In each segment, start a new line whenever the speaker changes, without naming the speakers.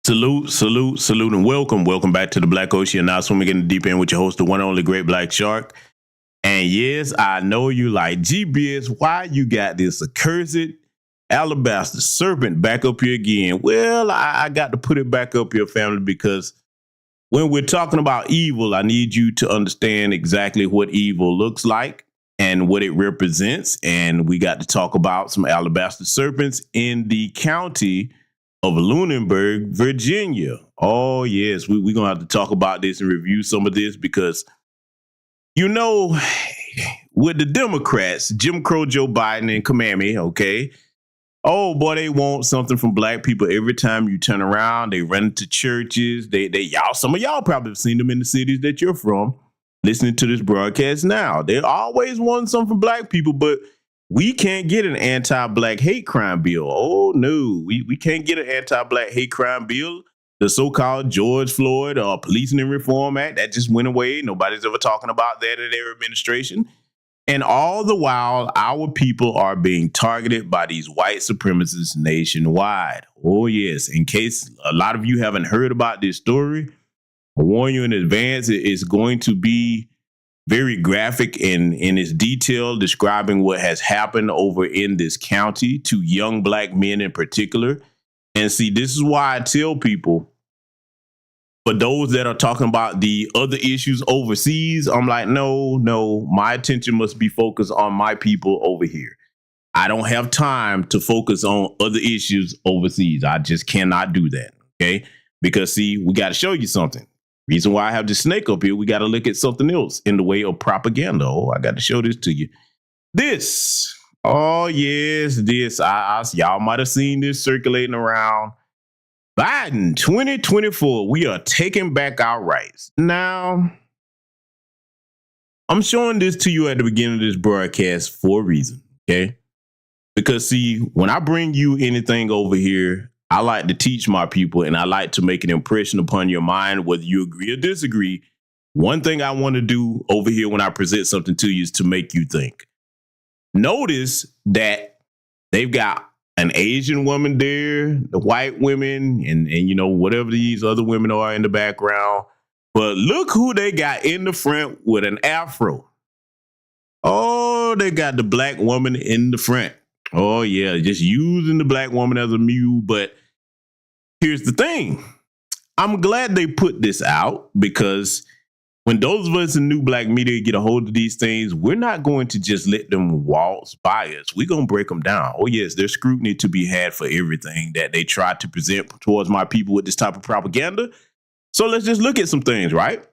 Salute, salute, salute, and welcome. Welcome back to the Black Ocean. Now swimming in the deep end with your host, the one and only Great Black Shark. And yes, I know you like, GBS, why you got this accursed alabaster serpent back up here again? Well, I got to put it back up here, family, because when we're talking about evil, I need you to understand exactly what evil looks like and what it represents. And we got to talk about some alabaster serpents in the county of Lunenburg, Virginia. Oh, yes, we're going to have to talk about this and review some of this because, you know, with the Democrats, Jim Crow Joe Biden and Kamami, okay, oh, boy, they want something from black people every time you turn around. They run into churches. Some of y'all probably have seen them in the cities that you're from, listening to this broadcast now. They always want something from black people, but we can't get an anti-black hate crime bill. Oh, no, we can't get an anti-black hate crime bill. The so-called George Floyd Policing and Reform Act, that just went away. Nobody's ever talking about that in their administration. And all the while, our people are being targeted by these white supremacists nationwide. Oh, yes. In case a lot of you haven't heard about this story, I warn you in advance, it's going to be very graphic in its detail, describing what has happened over in this county to young black men in particular. And see, this is why I tell people, for those that are talking about the other issues overseas, I'm like, no, my attention must be focused on my people over here. I don't have time to focus on other issues overseas. I just cannot do that, okay? Because, see, we got to show you something. Reason why I have the snake up here, we got to look at something else in the way of propaganda. Oh, I got to show this to you. This. Oh, yes, this. Y'all might have seen this circulating around. Biden 2024, we are taking back our rights. Now, I'm showing this to you at the beginning of this broadcast for a reason, okay? Because, see, when I bring you anything over here, I like to teach my people, and I like to make an impression upon your mind, whether you agree or disagree. One thing I want to do over here when I present something to you is to make you think. Notice that they've got an Asian woman there, the white women, and you know, whatever these other women are in the background. But look who they got in the front with an afro. Oh, they got the black woman in the front. Oh, yeah, just using the black woman as a mule. But here's the thing. I'm glad they put this out, because when those of us in new black media get a hold of these things, we're not going to just let them waltz by us. We're going to break them down. Oh, yes, there's scrutiny to be had for everything that they try to present towards my people with this type of propaganda. So let's just look at some things, right?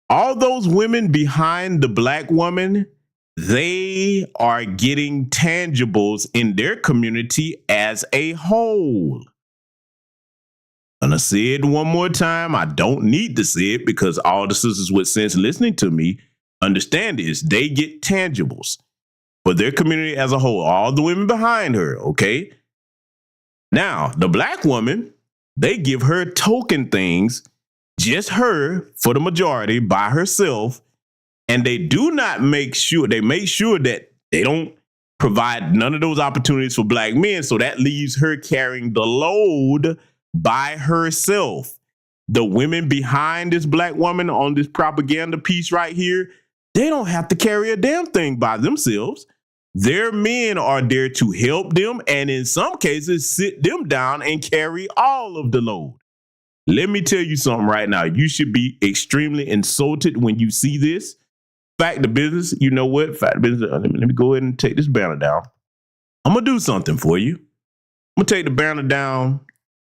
All those women behind the black woman, they are getting tangibles in their community as a whole. I'm gonna say it one more time. I don't need to say it because all the sisters with sense listening to me understand this. They get tangibles for their community as a whole. All the women behind her, okay? Now, the black woman, they give her token things, just her for the majority by herself. And they do not make sure that they don't provide none of those opportunities for black men. So that leaves her carrying the load by herself. The women behind this black woman on this propaganda piece right here, they don't have to carry a damn thing by themselves. Their men are there to help them, and in some cases, sit them down and carry all of the load. Let me tell you something right now. You should be extremely insulted when you see this. Fact of business, you know what? Fact of business, let me go ahead and take this banner down. I'm going to do something for you. I'm going to take the banner down,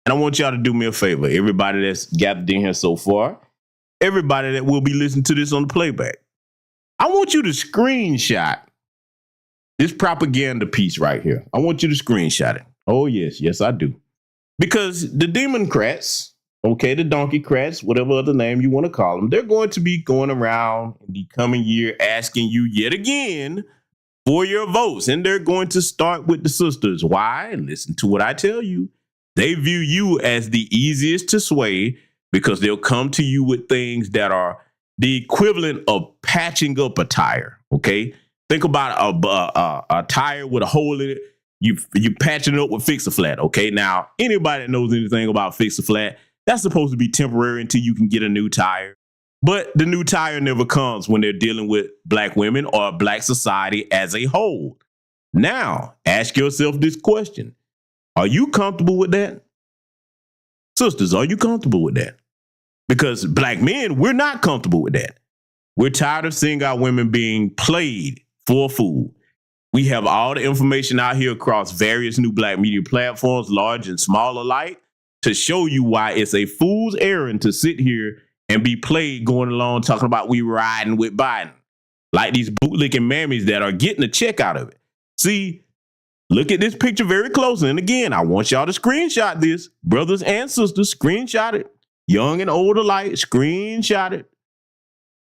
and I want y'all to do me a favor. Everybody that's gathered in here so far, everybody that will be listening to this on the playback, I want you to screenshot this propaganda piece right here. I want you to screenshot it. Oh, yes, I do. Because the Democrats, okay, the Donkeycrats, whatever other name you want to call them, they're going to be going around in the coming year asking you yet again for your votes. And they're going to start with the sisters. Why? Listen to what I tell you. They view you as the easiest to sway because they'll come to you with things that are the equivalent of patching up a tire, okay? Think about a tire with a hole in it. You patching it up with Fix-A-Flat. Okay, now anybody that knows anything about Fix-A-Flat, that's supposed to be temporary until you can get a new tire. But the new tire never comes when they're dealing with black women or black society as a whole. Now, ask yourself this question. Are you comfortable with that? Sisters, are you comfortable with that? Because black men, we're not comfortable with that. We're tired of seeing our women being played for a fool. We have all the information out here across various new black media platforms, large and small alike, to show you why it's a fool's errand to sit here and be played going along talking about we riding with Biden. Like these bootlicking mammies that are getting a check out of it. See, look at this picture very closely. And again, I want y'all to screenshot this. Brothers and sisters, screenshot it. Young and old alike, screenshot it.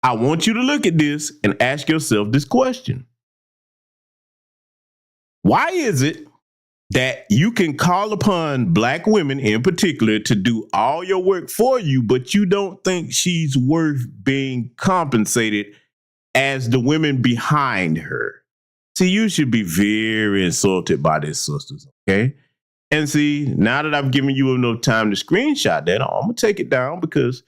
I want you to look at this and ask yourself this question. Why is it that you can call upon black women in particular to do all your work for you, but you don't think she's worth being compensated as the women behind her? See, you should be very insulted by this, sisters, okay? And see, now that I've given you enough time to screenshot that, I'm going to take it down because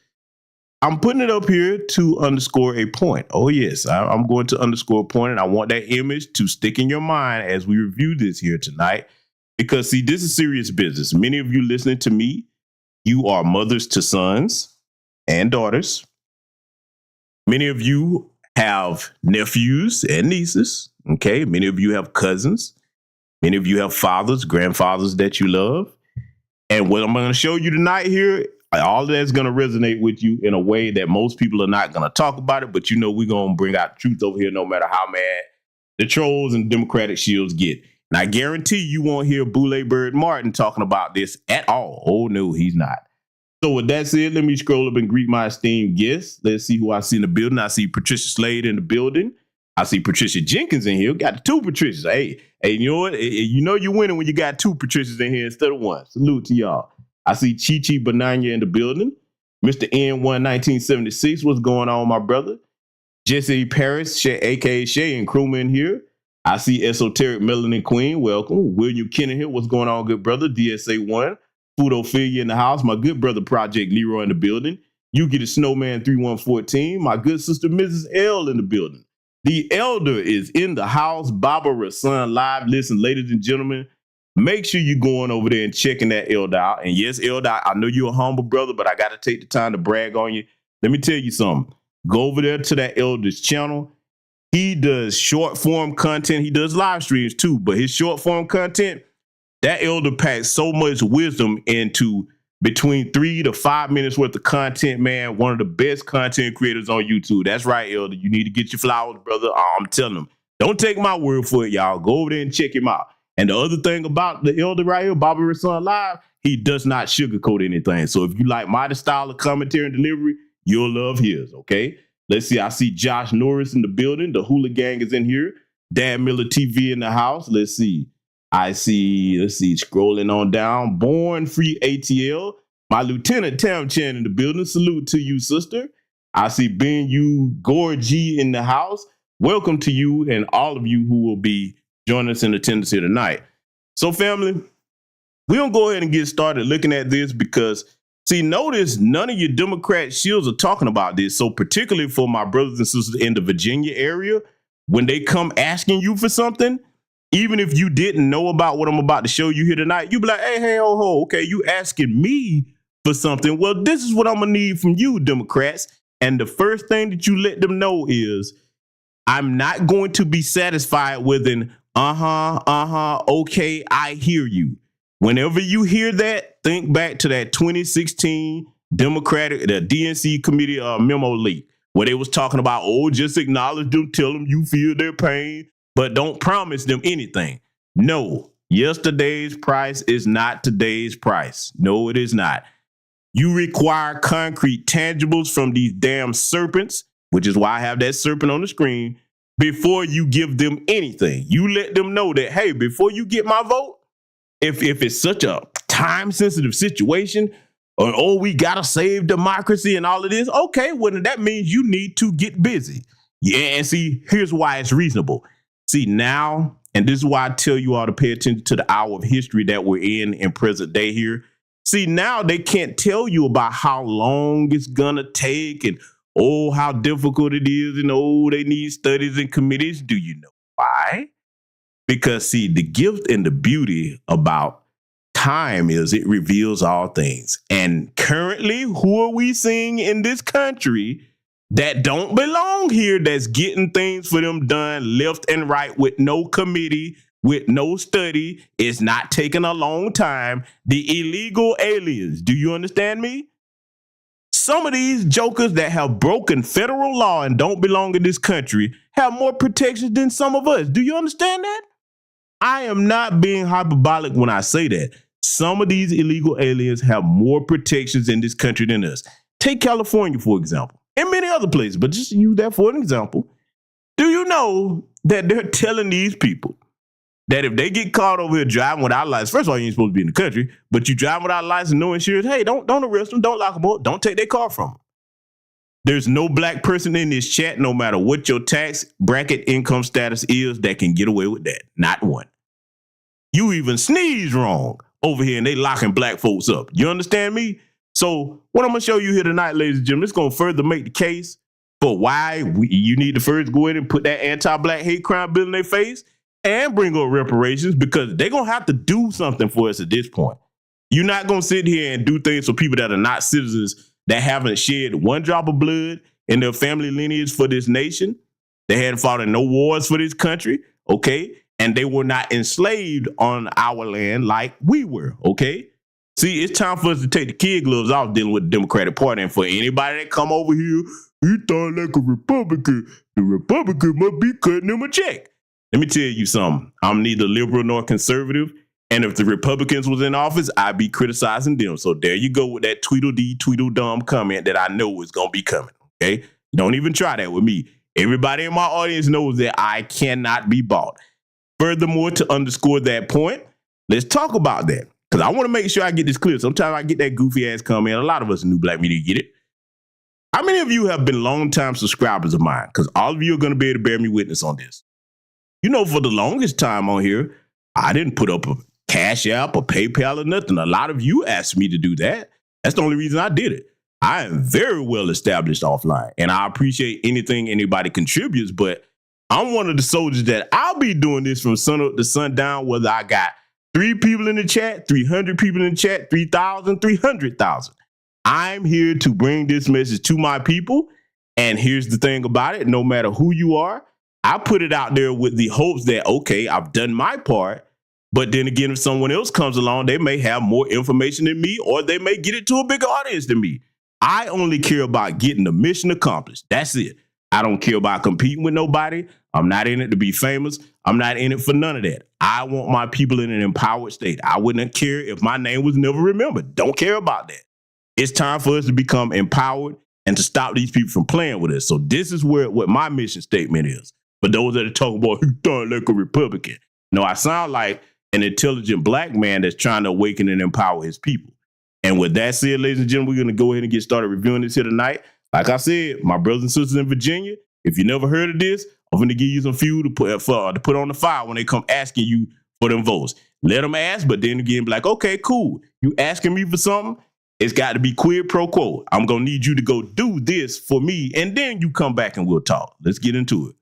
I'm putting it up here to underscore a point. Oh, yes, I'm going to underscore a point, and I want that image to stick in your mind as we review this here tonight. Because, see, this is serious business. Many of you listening to me, you are mothers to sons and daughters. Many of you have nephews and nieces, okay? Many of you have cousins. Many of you have fathers, grandfathers that you love. And what I'm going to show you tonight here, all of that's going to resonate with you in a way that most people are not going to talk about it. But, you know, we're going to bring out truth over here no matter how mad the trolls and Democratic shields get. And I guarantee you won't hear Boule Bird Martin talking about this at all. Oh, no, he's not. So with that said, let me scroll up and greet my esteemed guests. Let's see who I see in the building. I see Patricia Slade in the building. I see Patricia Jenkins in here. Got the two Patricias. Hey, you know what? You know you're winning when you got two Patricias in here instead of one. Salute to y'all. I see Chi Bananya in the building. Mr. N1 1976. What's going on, my brother? Jesse Paris, a.k.a. Shay and crewman here. I see Esoteric Melanin Queen. Welcome. William Kennan here. What's going on, good brother? DSA1. Foodophilia in the house. My good brother, Project Leroy in the building. You get a Snowman 3114. My good sister, Mrs. L in the building. The elder is in the house. Baba Rasan live. Listen, ladies and gentlemen, make sure you're going over there and checking that elder out. And yes, elder, I know you're a humble brother, but I got to take the time to brag on you. Let me tell you something. Go over there to that elder's channel. He does short form content. He does live streams too, but his short form content, that elder packs so much wisdom into between 3 to 5 minutes worth of content, man. One of the best content creators on YouTube. That's right, elder. You need to get your flowers, brother. I'm telling them. Don't take my word for it, y'all. Go over there and check him out. And the other thing about the elder right here, Bobby Rasan Live, he does not sugarcoat anything. So if you like my style of commentary and delivery, you'll love his, okay? Let's see. I see Josh Norris in the building. The Hula Gang is in here. Dad Miller TV in the house. Let's see. Let's see, scrolling on down. Born Free ATL. My Lieutenant Tam Chan in the building. Salute to you, sister. I see Ben U Gorgie in the house. Welcome to you and all of you who will be joining us in attendance here tonight. So, family, we're going to go ahead and get started looking at this because, see, notice none of your Democrat shields are talking about this. So, particularly for my brothers and sisters in the Virginia area, when they come asking you for something, even if you didn't know about what I'm about to show you here tonight, you be like, hey, ho, ho, okay, you asking me for something. Well, this is what I'm going to need from you, Democrats. And the first thing that you let them know is I'm not going to be satisfied with an okay, I hear you. Whenever you hear that, think back to that 2016 Democratic, the DNC committee memo leak, where they was talking about, oh, just acknowledge them, tell them you feel their pain, but don't promise them anything. No, yesterday's price is not today's price. No, it is not. You require concrete tangibles from these damn serpents, which is why I have that serpent on the screen, before you give them anything. You let them know that, hey, before you get my vote, if it's such a time-sensitive situation, or, oh, we got to save democracy and all of this, okay, well, that means you need to get busy. Yeah, and see, here's why it's reasonable. See, now And this is why I tell you all to pay attention to the hour of history that we're in present day here. See, now they can't tell you about how long it's gonna take and how difficult it is and they need studies and committees. Do you know why? Because see, the gift and the beauty about time is it reveals all things. And currently, who are we seeing in this country that don't belong here, that's getting things for them done left and right with no committee, with no study? It's not taking a long time. The illegal aliens. Do you understand me? Some of these jokers that have broken federal law and don't belong in this country have more protections than some of us. Do you understand that? I am not being hyperbolic when I say that. Some of these illegal aliens have more protections in this country than us. Take California, for example, and many other places, but just use that for an example. Do you know that they're telling these people that if they get caught over here driving without a license, first of all, you ain't supposed to be in the country, but you drive without a license, no insurance, hey, don't arrest them, don't lock them up, don't take their car from them. There's no black person in this chat, no matter what your tax bracket income status is, that can get away with that. Not one. You even sneeze wrong over here and they locking black folks up. You understand me? So what I'm going to show you here tonight, ladies and gentlemen, it's going to further make the case for why you need to first go in and put that anti-black hate crime bill in their face and bring up reparations, because they're going to have to do something for us at this point. You're not going to sit here and do things for people that are not citizens, that haven't shed one drop of blood in their family lineage for this nation. They hadn't fought in no wars for this country, okay? And they were not enslaved on our land like we were, okay? See, it's time for us to take the kid gloves off dealing with the Democratic Party. And for anybody that come over here, you thought like a Republican, the Republican must be cutting them a check. Let me tell you something. I'm neither liberal nor conservative. And if the Republicans was in office, I'd be criticizing them. So there you go with that Tweedledee, Tweedledum comment that I know is going to be coming, okay? Don't even try that with me. Everybody in my audience knows that I cannot be bought. Furthermore, to underscore that point, let's talk about that, because I want to make sure I get this clear. Sometimes I get that goofy ass comment. A lot of us in New Black Media get it. How many of you have been longtime subscribers of mine? Because all of you are going to be able to bear me witness on this. You know, for the longest time on here, I didn't put up a Cash App or PayPal or nothing. A lot of you asked me to do that. That's the only reason I did it. I am very well established offline, and I appreciate anything anybody contributes, but I'm one of the soldiers that I'll be doing this from sun up to sundown, whether I got 3 people in the chat, 300 people in the chat, 3,000, 300,000. I'm here to bring this message to my people. And here's the thing about it. No matter who you are, I put it out there with the hopes that, okay, I've done my part. But then again, if someone else comes along, they may have more information than me, or they may get it to a bigger audience than me. I only care about getting the mission accomplished. That's it. I don't care about competing with nobody. I'm not in it to be famous. I'm not in it for none of that. I want my people in an empowered state. I wouldn't care if my name was never remembered. Don't care about that. It's time for us to become empowered and to stop these people from playing with us. So this is what my mission statement is. For those that are talking about, you sound like a Republican. No, I sound like an intelligent black man that's trying to awaken and empower his people. And with that said, ladies and gentlemen, we're going to go ahead and get started reviewing this here tonight. Like I said, my brothers and sisters in Virginia, if you never heard of this, I'm going to give you some fuel to put on the fire when they come asking you for them votes. Let them ask, but then again, be like, okay, cool. You asking me for something? It's got to be quid pro quo. I'm going to need you to go do this for me, and then you come back and we'll talk. Let's get into it.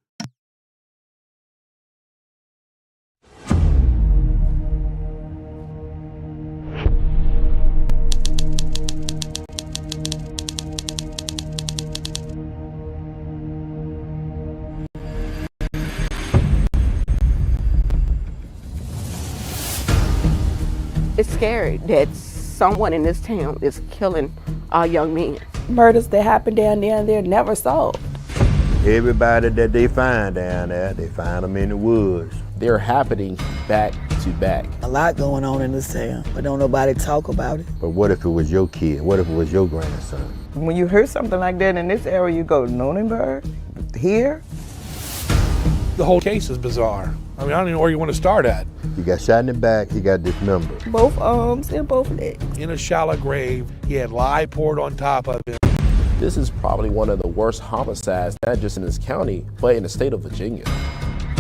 It's scary that someone in this town is killing our young men.
Murders that happen down there and they're never solved.
Everybody that they find down there, they find them in the woods.
They're happening back to back.
A lot going on in this town, but don't nobody talk about it.
But what if it was your kid? What if it was your grandson?
When you hear something like that in this area, you go, Lunenburg, here?
The whole case is bizarre. I mean, I don't even know where you want to start at.
He got shot in the back, he got dismembered.
Both arms and both legs.
In a shallow grave, he had lye poured on top of him.
This is probably one of the worst homicides, not just in this county, but in the state of Virginia.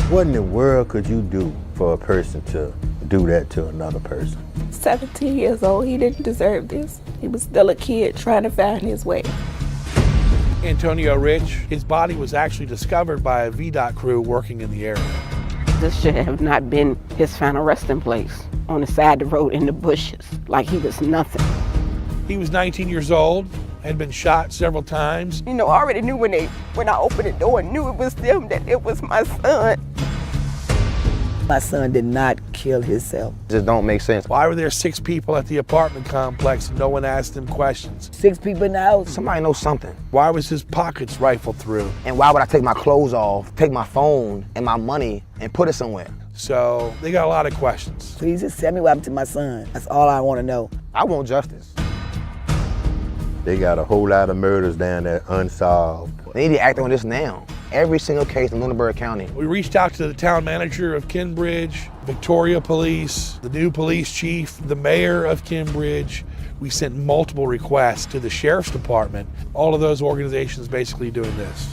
What in the world could you do for a person to do that to another person?
17 years old, he didn't deserve this. He was still a kid trying to find his way.
Antonio Rich, his body was actually discovered by a VDOT crew working in the area.
This should have not been his final resting place, on the side of the road in the bushes, like he was nothing.
He was 19 years old, had been shot several times.
You know, I already knew when I opened the door and knew it was them that it was my son.
My son did not kill himself.
Just don't make sense.
Why were there 6 people at the apartment complex and no one asked him questions?
6 people in the house.
Somebody knows something.
Why was his pockets rifled through?
And why would I take my clothes off, take my phone and my money and put it somewhere?
So they got a lot of questions.
Please just tell me what happened to my son. That's all I want to know.
I want justice.
They got a whole lot of murders down there unsolved.
They need to act on this now. Every single case in Lunenburg County.
We reached out to the town manager of Kinbridge, Victoria Police, the new police chief, the mayor of Kinbridge. We sent multiple requests to the sheriff's department. All of those organizations basically doing this.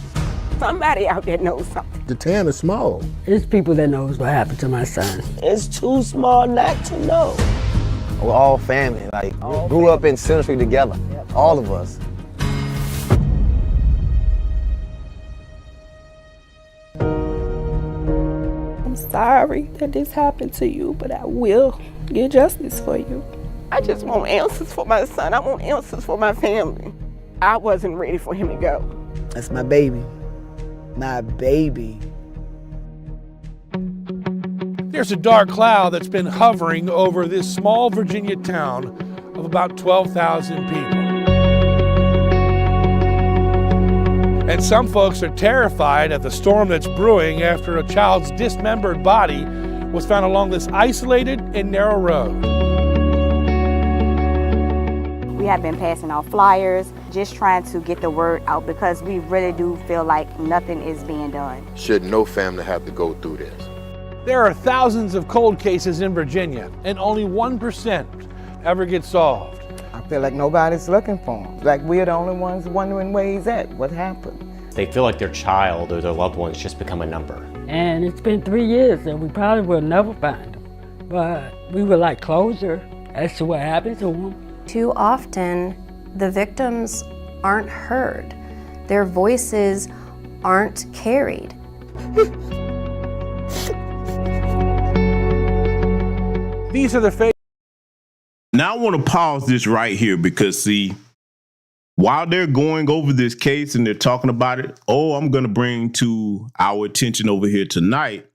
Somebody out there knows something.
The town is small.
It's people that knows what happened to my son.
It's too small not to know.
We're all family. Like, we grew up in Center Street together. Yep. All of us.
I'm sorry that this happened to you, but I will get justice for you.
I just want answers for my son. I want answers for my family. I wasn't ready for him to go.
That's my baby. My baby.
There's a dark cloud that's been hovering over this small Virginia town of about 12,000 people. And some folks are terrified at the storm that's brewing after a child's dismembered body was found along this isolated and narrow road.
We have been passing out flyers, just trying to get the word out because we really do feel like nothing is being done.
Should no family have to go through this?
There are thousands of cold cases in Virginia, and only 1% ever get solved.
I feel like nobody's looking for him. Like we're the only ones wondering where he's at, what happened.
They feel like their child or their loved one's just become a number.
And it's been 3 years and we probably will never find him. But we would like closure as to what happened to him.
Too often, the victims aren't heard. Their voices aren't carried.
These are the faces.
Now I want to pause this right here because, see, while they're going over this case and they're talking about it, I'm going to bring to our attention over here tonight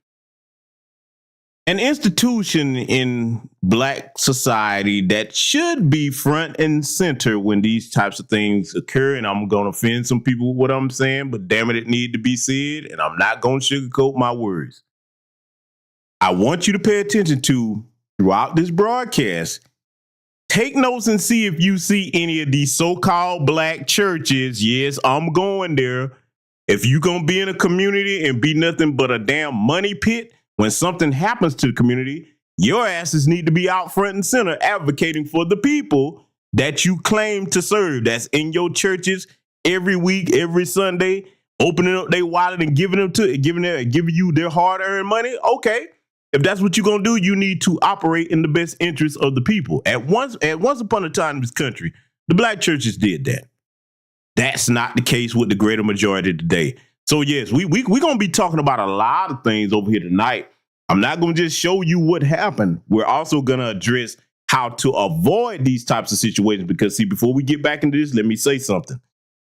an institution in Black society that should be front and center when these types of things occur. And I'm going to offend some people with what I'm saying, but damn it, it need to be said. And I'm not going to sugarcoat my words. I want you to pay attention to, throughout this broadcast, take notes and see if you see any of these so-called Black churches. Yes, I'm going there. If you're going to be in a community and be nothing but a damn money pit, when something happens to the community, your asses need to be out front and center advocating for the people that you claim to serve. That's in your churches every week, every Sunday, opening up their wallet and giving you their hard-earned money. Okay. If that's what you're going to do, you need to operate in the best interest of the people. At once upon a time in this country, the Black churches did that. That's not the case with the greater majority today. So, yes, we're going to be talking about a lot of things over here tonight. I'm not going to just show you what happened. We're also going to address how to avoid these types of situations because, see, before we get back into this, let me say something.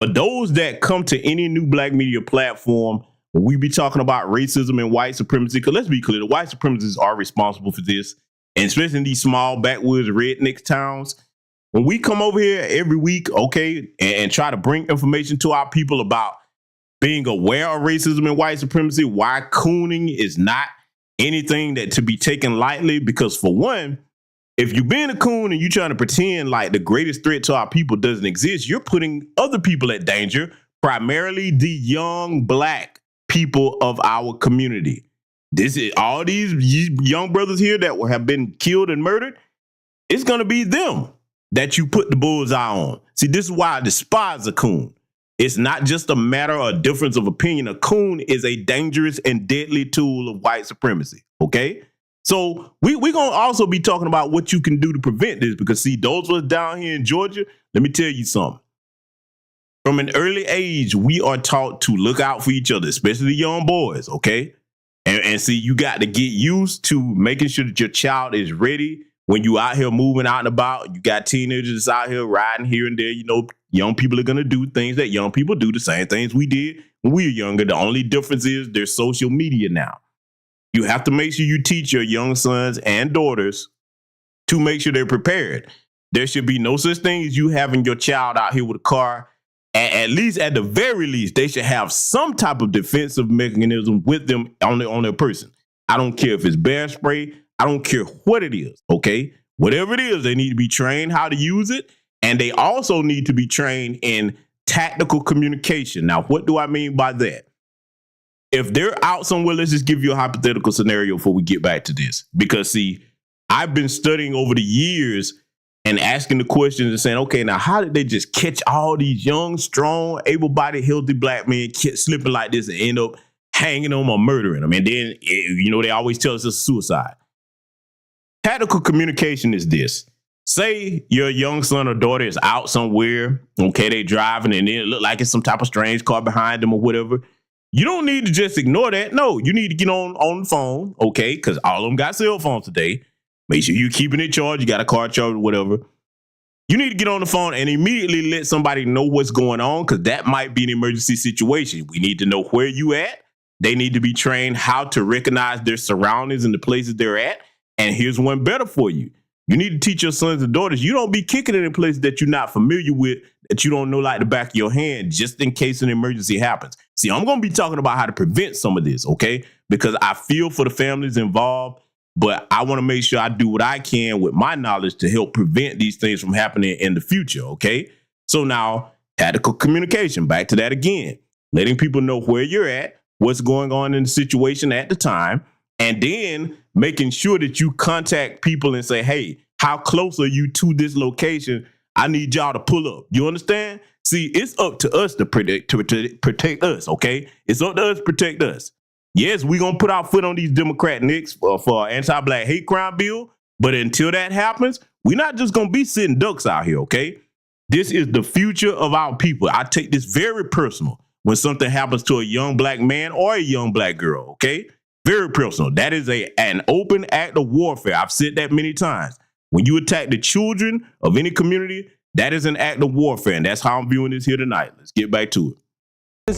For those that come to any new Black media platform, we be talking about racism and white supremacy, because let's be clear, the white supremacists are responsible for this, and especially in these small backwoods redneck towns. When we come over here every week, okay, and try to bring information to our people about being aware of racism and white supremacy, why cooning is not anything that to be taken lightly, because for one, if you're being a coon and you're trying to pretend like the greatest threat to our people doesn't exist, you're putting other people at danger, primarily the young Black people of our community. This is all these young brothers here that have been killed and murdered. It's going to be them that you put the bullseye on. See, this is why I despise a coon. It's not just a matter of a difference of opinion. A coon is a dangerous and deadly tool of white supremacy, okay? So we're going to also be talking about what you can do to prevent this because, see, those of us down here in Georgia, let me tell you something. From an early age, we are taught to look out for each other, especially the young boys, okay? And see, you got to get used to making sure that your child is ready when you out here moving out and about. You got teenagers out here riding here and there. You know, young people are going to do things that young people do, the same things we did when we were younger. The only difference is there's social media now. You have to make sure you teach your young sons and daughters to make sure they're prepared. There should be no such thing as you having your child out here with a car. At least, at the very least, they should have some type of defensive mechanism with them on their person. I don't care if it's bear spray. I don't care what it is, okay? Whatever it is, they need to be trained how to use it. And they also need to be trained in tactical communication. Now, what do I mean by that? If they're out somewhere, let's just give you a hypothetical scenario before we get back to this. Because, see, I've been studying over the years and asking the questions and saying, okay, now how did they just catch all these young, strong, able-bodied, healthy black men slipping like this and end up hanging them or murdering them? And then, you know, they always tell us it's suicide. Tactical communication is this. Say your young son or daughter is out somewhere, okay, they driving and it look like it's some type of strange car behind them or whatever. You don't need to just ignore that. No, you need to get on the phone, okay, because all of them got cell phones today. Make sure you're keeping it charged. You got a car charger or whatever. You need to get on the phone and immediately let somebody know what's going on because that might be an emergency situation. We need to know where you at. They need to be trained how to recognize their surroundings and the places they're at. And here's one better for you. You need to teach your sons and daughters. You don't be kicking it in places that you're not familiar with, that you don't know like the back of your hand, just in case an emergency happens. See, I'm going to be talking about how to prevent some of this, okay? Because I feel for the families involved. But I want to make sure I do what I can with my knowledge to help prevent these things from happening in the future, okay? So now, tactical communication, back to that again. Letting people know where you're at, what's going on in the situation at the time, and then making sure that you contact people and say, hey, how close are you to this location? I need y'all to pull up. You understand? See, it's up to us to protect us, okay? It's up to us to protect us. Yes, we're going to put our foot on these Democrat nicks for anti-black hate crime bill. But until that happens, we're not just going to be sitting ducks out here, okay? This is the future of our people. I take this very personal when something happens to a young black man or a young black girl, okay? Very personal. That is an open act of warfare. I've said that many times. When you attack the children of any community, that is an act of warfare. And that's how I'm viewing this here tonight. Let's get back to it.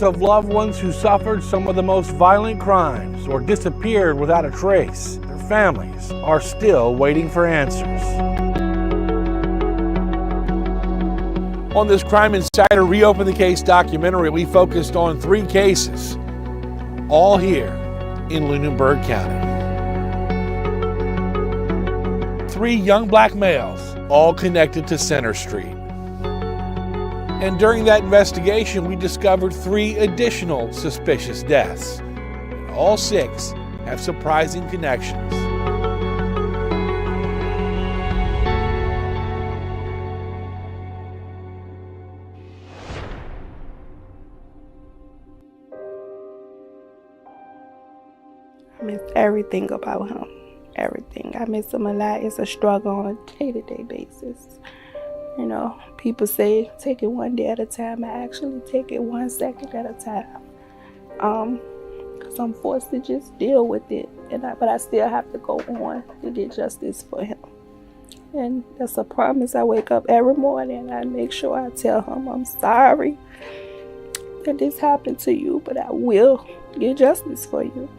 Of loved ones who suffered some of the most violent crimes or disappeared without a trace. Their families are still waiting for answers. On this Crime Insider Reopen the Case documentary, we focused on 3 cases, all here in Lunenburg County. 3 young black males, all connected to Center Street. And during that investigation, we discovered 3 additional suspicious deaths. And all 6 have surprising connections.
I miss everything about him. Everything. I miss him a lot. It's a struggle on a day-to-day basis. You know, people say take it one day at a time. I actually take it 1 second at a time. Because I'm forced to just deal with it. But I still have to go on to get justice for him. And that's a promise. I wake up every morning and I make sure I tell him I'm sorry that this happened to you, but I will get justice for you.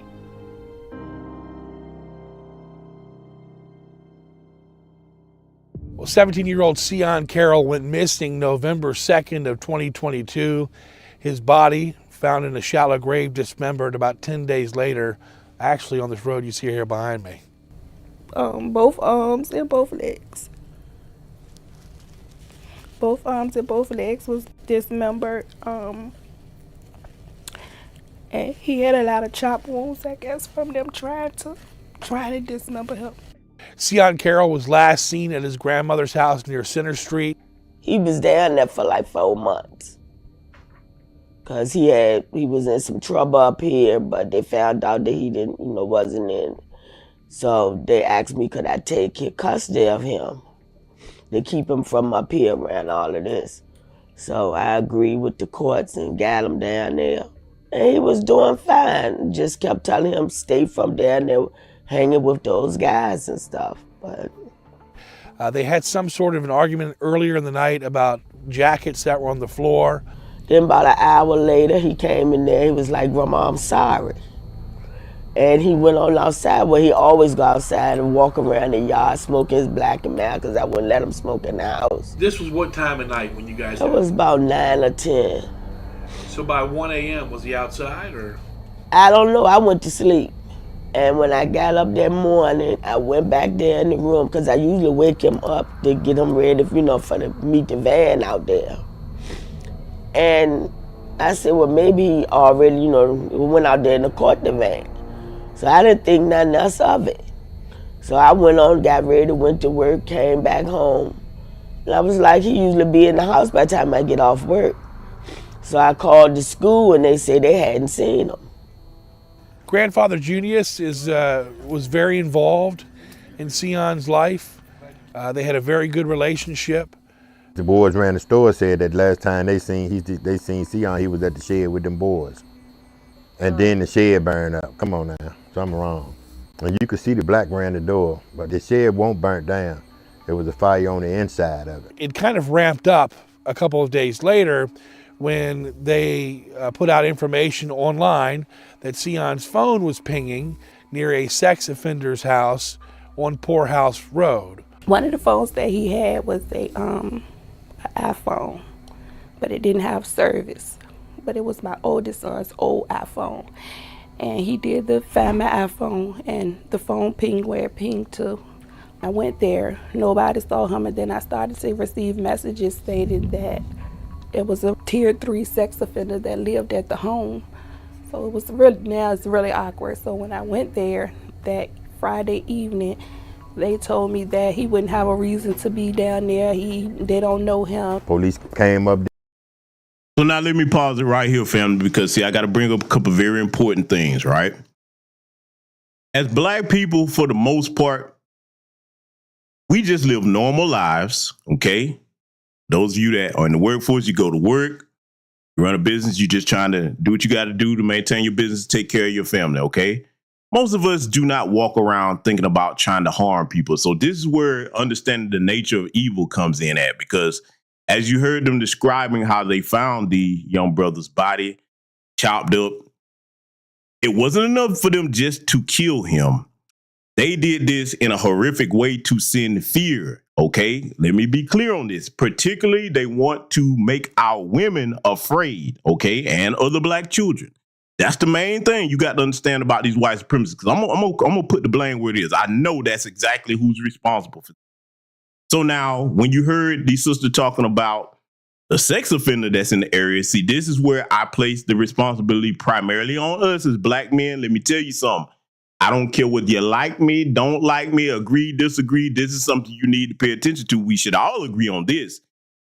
Well, 17-year-old Seon Carroll went missing November 2nd of 2022. His body found in a shallow grave, dismembered about 10 days later, actually on this road you see here behind me.
Both arms and both legs. Both arms and both legs was dismembered. And he had a lot of chop wounds, I guess, from them trying to dismember him.
Seon Carroll was last seen at his grandmother's house near Center Street.
He was down there for like 4 months. because he was in some trouble up here, but they found out that he didn't, wasn't in. So they asked me, could I take custody of him to keep him from up here around all of this. So I agreed with the courts and got him down there. And he was doing fine. Just kept telling him stay from down there, hanging with those guys and stuff. But
they had some sort of an argument earlier in the night about jackets that were on the floor.
Then about an hour later, he came in there. He was like, Grandma, I'm sorry. And he went on outside where he always go outside and walk around the yard smoking his black and mild because I wouldn't let him smoke in the house.
This was what time of night when you guys...
It was about 9 or 10.
So by 1 a.m. was he outside or?
I don't know. I went to sleep. And when I got up that morning, I went back there in the room because I usually wake him up to get him ready, for to meet the van out there. And I said, well, maybe he already, went out there in the court the van. So I didn't think nothing else of it. So I went on, got ready, went to work, came back home. And I was like, he usually be in the house by the time I get off work. So I called the school and they said they hadn't seen him.
Grandfather Junius was very involved in Seon's life. They had a very good relationship.
The boys ran the store said that last time they seen Seon, he was at the shed with them boys. And then the shed burned up. Come on now, something wrong. And you could see the black ran the door, but the shed won't burn down. There was a fire on the inside of it.
It kind of ramped up a couple of days later when they put out information online that Seon's phone was pinging near a sex offender's house on Poorhouse Road.
One of the phones that he had was an iPhone, but it didn't have service. But it was my oldest son's old iPhone. And he did find my iPhone, and the phone pinged where it pinged to. I went there, nobody saw him, and then I started to receive messages stating that it was a tier 3 sex offender that lived at the home. So it's really awkward. So when I went there that Friday evening, they told me that he wouldn't have a reason to be down there. They don't know him.
Police came up.
So now let me pause it right here, family, because see, I got to bring up a couple of very important things, right? As black people, for the most part, we just live normal lives, okay? Those of you that are in the workforce, you go to work, you run a business, you're just trying to do what you got to do to maintain your business, take care of your family, okay? Most of us do not walk around thinking about trying to harm people. So this is where understanding the nature of evil comes in at, because as you heard them describing how they found the young brother's body chopped up, it wasn't enough for them just to kill him. They did this in a horrific way to send fear, okay? Let me be clear on this. Particularly, they want to make our women afraid, okay, and other black children. That's the main thing you got to understand about these white supremacists, because I'm gonna put the blame where it is. I know that's exactly who's responsible for this. So now, when you heard these sisters talking about the sex offender that's in the area, see, this is where I place the responsibility primarily on us as black men. Let me tell you something. I don't care whether you like me, don't like me, agree, disagree. This is something you need to pay attention to. We should all agree on this.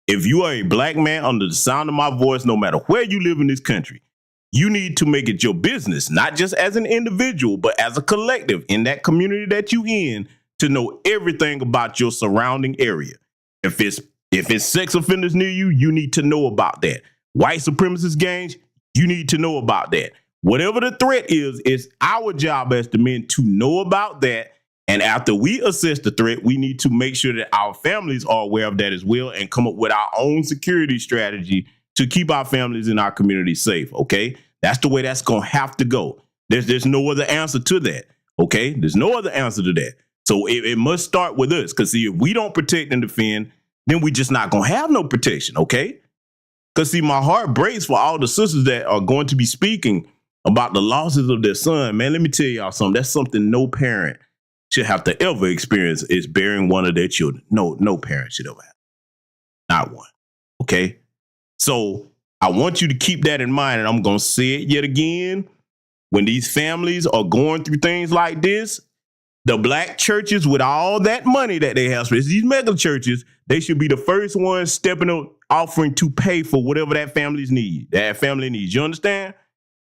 If you are a black man under the sound of my voice, no matter where you live in this country, you need to make it your business, not just as an individual, but as a collective in that community that you in, to know everything about your surrounding area. If it's sex offenders near you, you need to know about that. White supremacist gangs, you need to know about that. Whatever the threat is, it's our job as the men to know about that. And after we assess the threat, we need to make sure that our families are aware of that as well and come up with our own security strategy to keep our families and our community safe, okay? That's the way that's going to have to go. There's no other answer to that, okay? There's no other answer to that. So it must start with us, because see, if we don't protect and defend, then we just not going to have no protection, okay? Because see, my heart breaks for all the sisters that are going to be speaking about the losses of their son. Man, let me tell y'all something. That's something no parent should have to ever experience, is burying one of their children. No parent should ever have. Not one, okay? So I want you to keep that in mind, and I'm going to say it yet again. When these families are going through things like this, the black churches with all that money that they have, these mega churches, they should be the first ones stepping up offering to pay for whatever that family needs. You understand?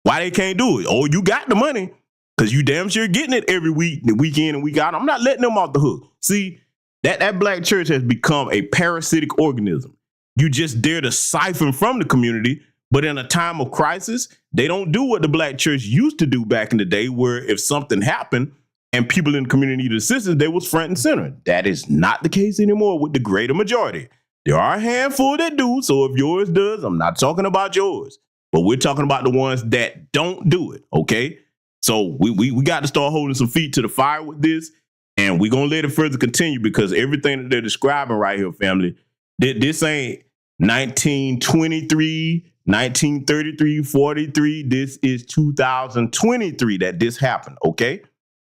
Why they can't do it? Oh, you got the money because you damn sure getting it every week, the weekend and week out. I'm not letting them off the hook. See, that black church has become a parasitic organism. You just dare to siphon from the community, but in a time of crisis, they don't do what the black church used to do back in the day, where if something happened and people in the community needed assistance, they was front and center. That is not the case anymore with the greater majority. There are a handful that do, so if yours does, I'm not talking about yours, but we're talking about the ones that don't do it, okay? So we got to start holding some feet to the fire with this, and we're going to let it further continue because everything that they're describing right here, family, this ain't 1923, 1933, 43. This is 2023 that this happened, okay?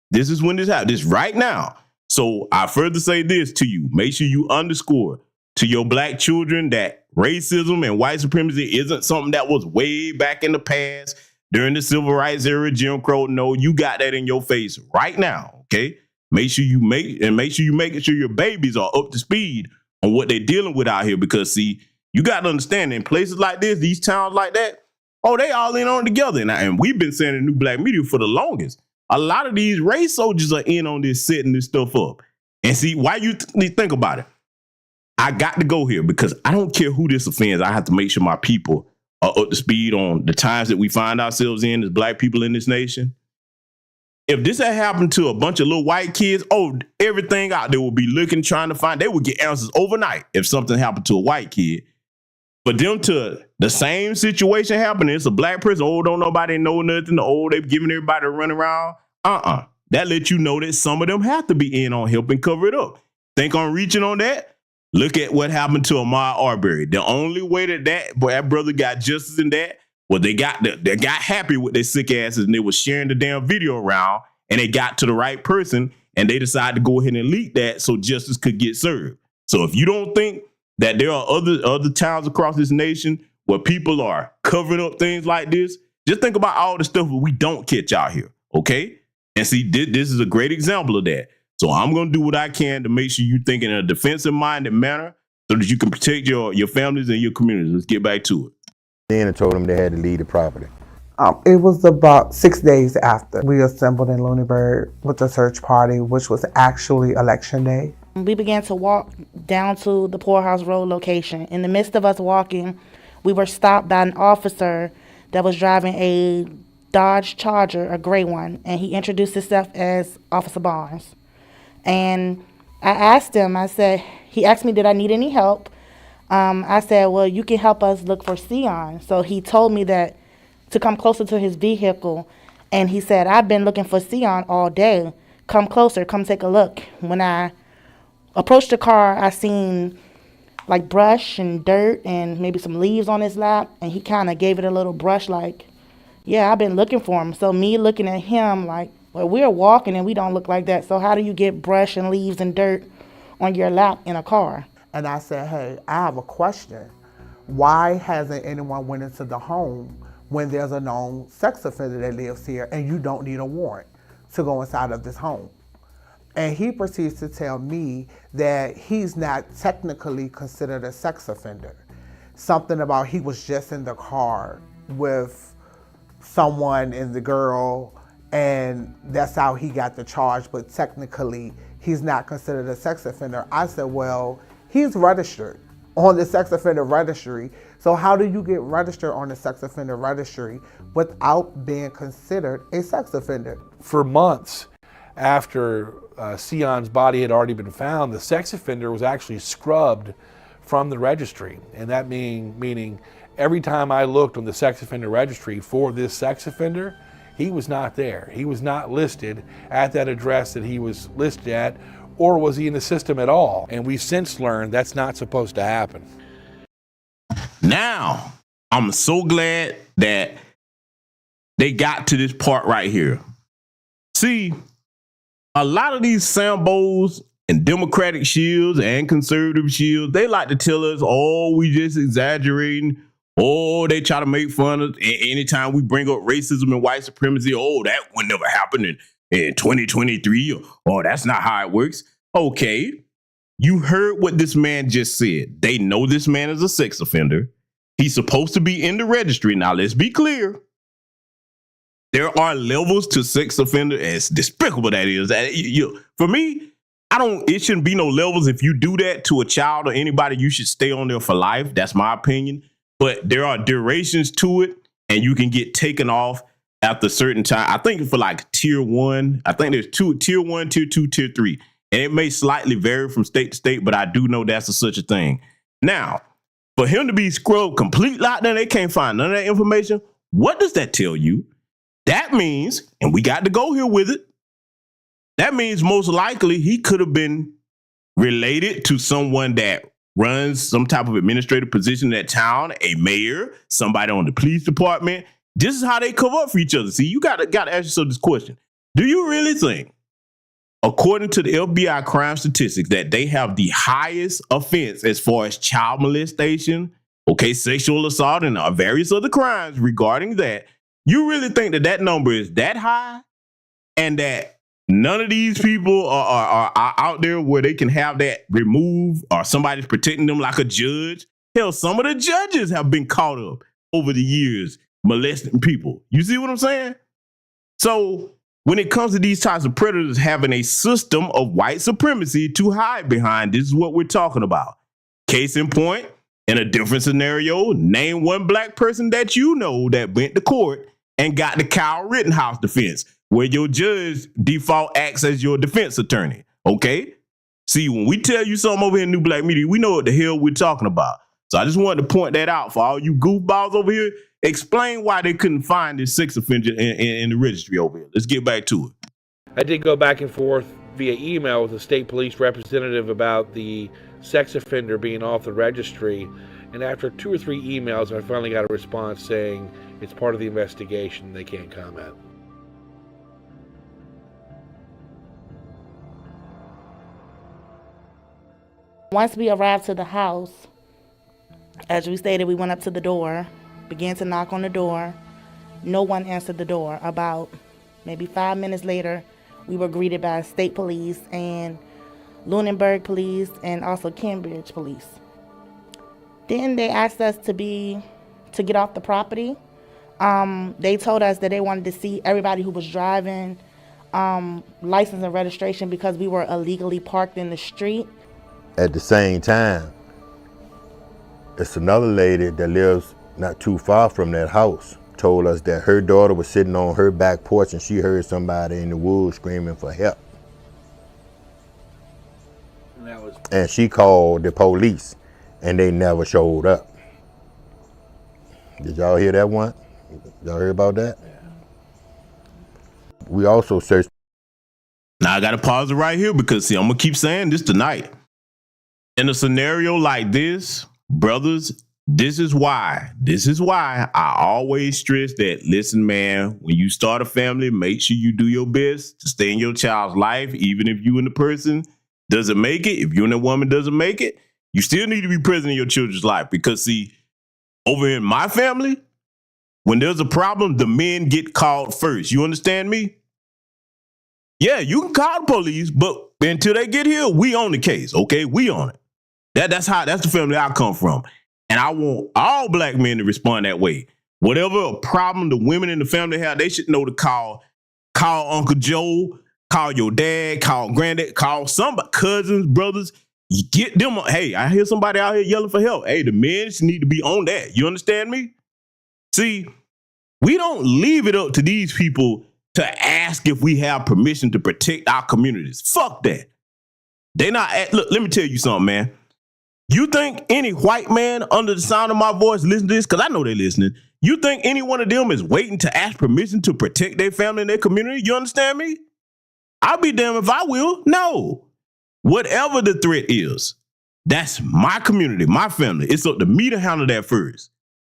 This is when this happened. This right now. So I further say this to you. Make sure you underscore to your black children that racism and white supremacy isn't something that was way back in the past during the civil rights era, Jim Crow. No, you got that in your face right now, okay? Make sure you make sure your babies are up to speed on what they're dealing with out here because, see, you got to understand in places like this, these towns like that, oh, they all in on it together. And we've been saying in New Black Media for the longest. A lot of these race soldiers are in on this, setting this stuff up. And see, why you think about it? I got to go here because I don't care who this offends. I have to make sure my people are up to speed on the times that we find ourselves in as black people in this nation. If this had happened to a bunch of little white kids, oh, everything out there would be looking, trying to find, they would get answers overnight if something happened to a white kid. But them to the same situation happening, it's a black person, oh, don't nobody know nothing, oh, they've given everybody a run around. That lets you know that some of them have to be in on helping cover it up. Think on reaching on that? Look at what happened to Ahmaud Arbery. The only way that brother got justice in that was they got happy with their sick asses and they was sharing the damn video around and they got to the right person and they decided to go ahead and leak that so justice could get served. So if you don't think that there are other towns across this nation where people are covering up things like this, just think about all the stuff that we don't catch out here, okay? And see, this is a great example of that. So I'm going to do what I can to make sure you think in a defensive-minded manner so that you can protect your families and your communities. Let's get back to it.
Then I told them they had to leave the property.
It was about 6 days after we assembled in Lunenburg with the search party, which was actually election day.
We began to walk down to the Poorhouse Road location. In the midst of us walking, we were stopped by an officer that was driving a Dodge Charger, a gray one, and he introduced himself as Officer Barnes. And I asked him, he asked me, did I need any help? I said, well, you can help us look for Seon. So he told me that to come closer to his vehicle. And he said, I've been looking for Seon all day. Come closer, come take a look. When I approached the car, I seen like brush and dirt and maybe some leaves on his lap. And he kind of gave it a little brush like, yeah, I've been looking for him. So me looking at him like, well, we're walking and we don't look like that. So how do you get brush and leaves and dirt on your lap in a car?
And I said, hey, I have a question. Why hasn't anyone went into the home when there's a known sex offender that lives here and you don't need a warrant to go inside of this home? And he proceeds to tell me that he's not technically considered a sex offender. Something about he was just in the car with someone and the girl, and that's how he got the charge, but technically he's not considered a sex offender. I said, well, he's registered on the sex offender registry. So how do you get registered on the sex offender registry without being considered a sex offender?
For months after Seon's body had already been found, the sex offender was actually scrubbed from the registry. And that meaning every time I looked on the sex offender registry for this sex offender, he was not there. He was not listed at that address that he was listed at, or was he in the system at all? And we've since learned that's not supposed to happen.
Now, I'm so glad that they got to this part right here. See, a lot of these Sambos and Democratic shields and conservative shields, they like to tell us, oh, we just exaggerating. Oh, they try to make fun of anytime we bring up racism and white supremacy. Oh, that would never happen in 2023. Oh, that's not how it works. Okay, You heard what this man just said. They know this man is a sex offender. He's supposed to be in the registry. Now, let's be clear. There are levels to sex offender, as despicable that is. For me, it shouldn't be no levels. If you do that to a child or anybody, you should stay on there for life. That's my opinion. But there are durations to it, and you can get taken off after a certain time. I think for like tier 1, I think there's tier 1, tier 2, tier 3. And it may slightly vary from state to state, but I do know that's such a thing. Now, for him to be scrubbed completely out there, they can't find none of that information. What does that tell you? That means, and we got to go here with it, that means most likely he could have been related to someone that runs some type of administrative position in that town, a mayor, somebody on the police department. This is how they cover up for each other. See, you got to ask yourself this question. Do you really think, according to the FBI crime statistics, that they have the highest offense as far as child molestation, sexual assault, and various other crimes regarding that? You really think that number is that high, and that none of these people are out there where they can have that removed, or somebody's protecting them like a judge? Hell, some of the judges have been caught up over the years molesting people. You see what I'm saying? So when it comes to these types of predators having a system of white supremacy to hide behind, this is what we're talking about. Case in point, in a different scenario, name one black person that you know that went to court and got the Kyle Rittenhouse defense, where your judge default acts as your defense attorney. Okay? See, when we tell you something over here in New Black Media, we know what the hell we're talking about. So I just wanted to point that out for all you goofballs over here. Explain why they couldn't find this sex offender in the registry over here. Let's get back to it.
I did go back and forth via email with a state police representative about the sex offender being off the registry. And after 2 or 3 emails, I finally got a response saying it's part of the investigation. They can't comment.
Once we arrived to the house, as we stated, we went up to the door, began to knock on the door. No one answered the door. About maybe 5 minutes later, we were greeted by state police and Lunenburg police and also Cambridge police. Then they asked us to get off the property. They told us that they wanted to see everybody who was driving, license and registration, because we were illegally parked in the street.
At the same time, it's another lady that lives not too far from that house told us that her daughter was sitting on her back porch and she heard somebody in the woods screaming for help. And she called the police and they never showed up. Did y'all hear that one? Y'all hear about that? Yeah. We also searched.
Now I got to pause it right here because, see, I'm going to keep saying this tonight. In a scenario like this, brothers, this is why I always stress that, listen, man, when you start a family, make sure you do your best to stay in your child's life, even if you and the person doesn't make it. If you and the woman doesn't make it, you still need to be present in your children's life. Because, see, over in my family, when there's a problem, the men get called first. You understand me? Yeah, you can call the police, but until they get here, we on the case, okay? We on it. That's the family I come from. And I want all black men to respond that way. Whatever problem the women in the family have, they should know to call Uncle Joe, call your dad, call granddad, call somebody, cousins, brothers. You get them. Hey, I hear somebody out here yelling for help. Hey, the men need to be on that. You understand me? See, we don't leave it up to these people to ask if we have permission to protect our communities. Fuck that. They not. Look, let me tell you something, man. You think any white man under the sound of my voice listen to this? Because I know they're listening. You think any one of them is waiting to ask permission to protect their family and their community? You understand me? I'll be damned if I will. No. Whatever the threat is, that's my community, my family. It's up to me to handle that first.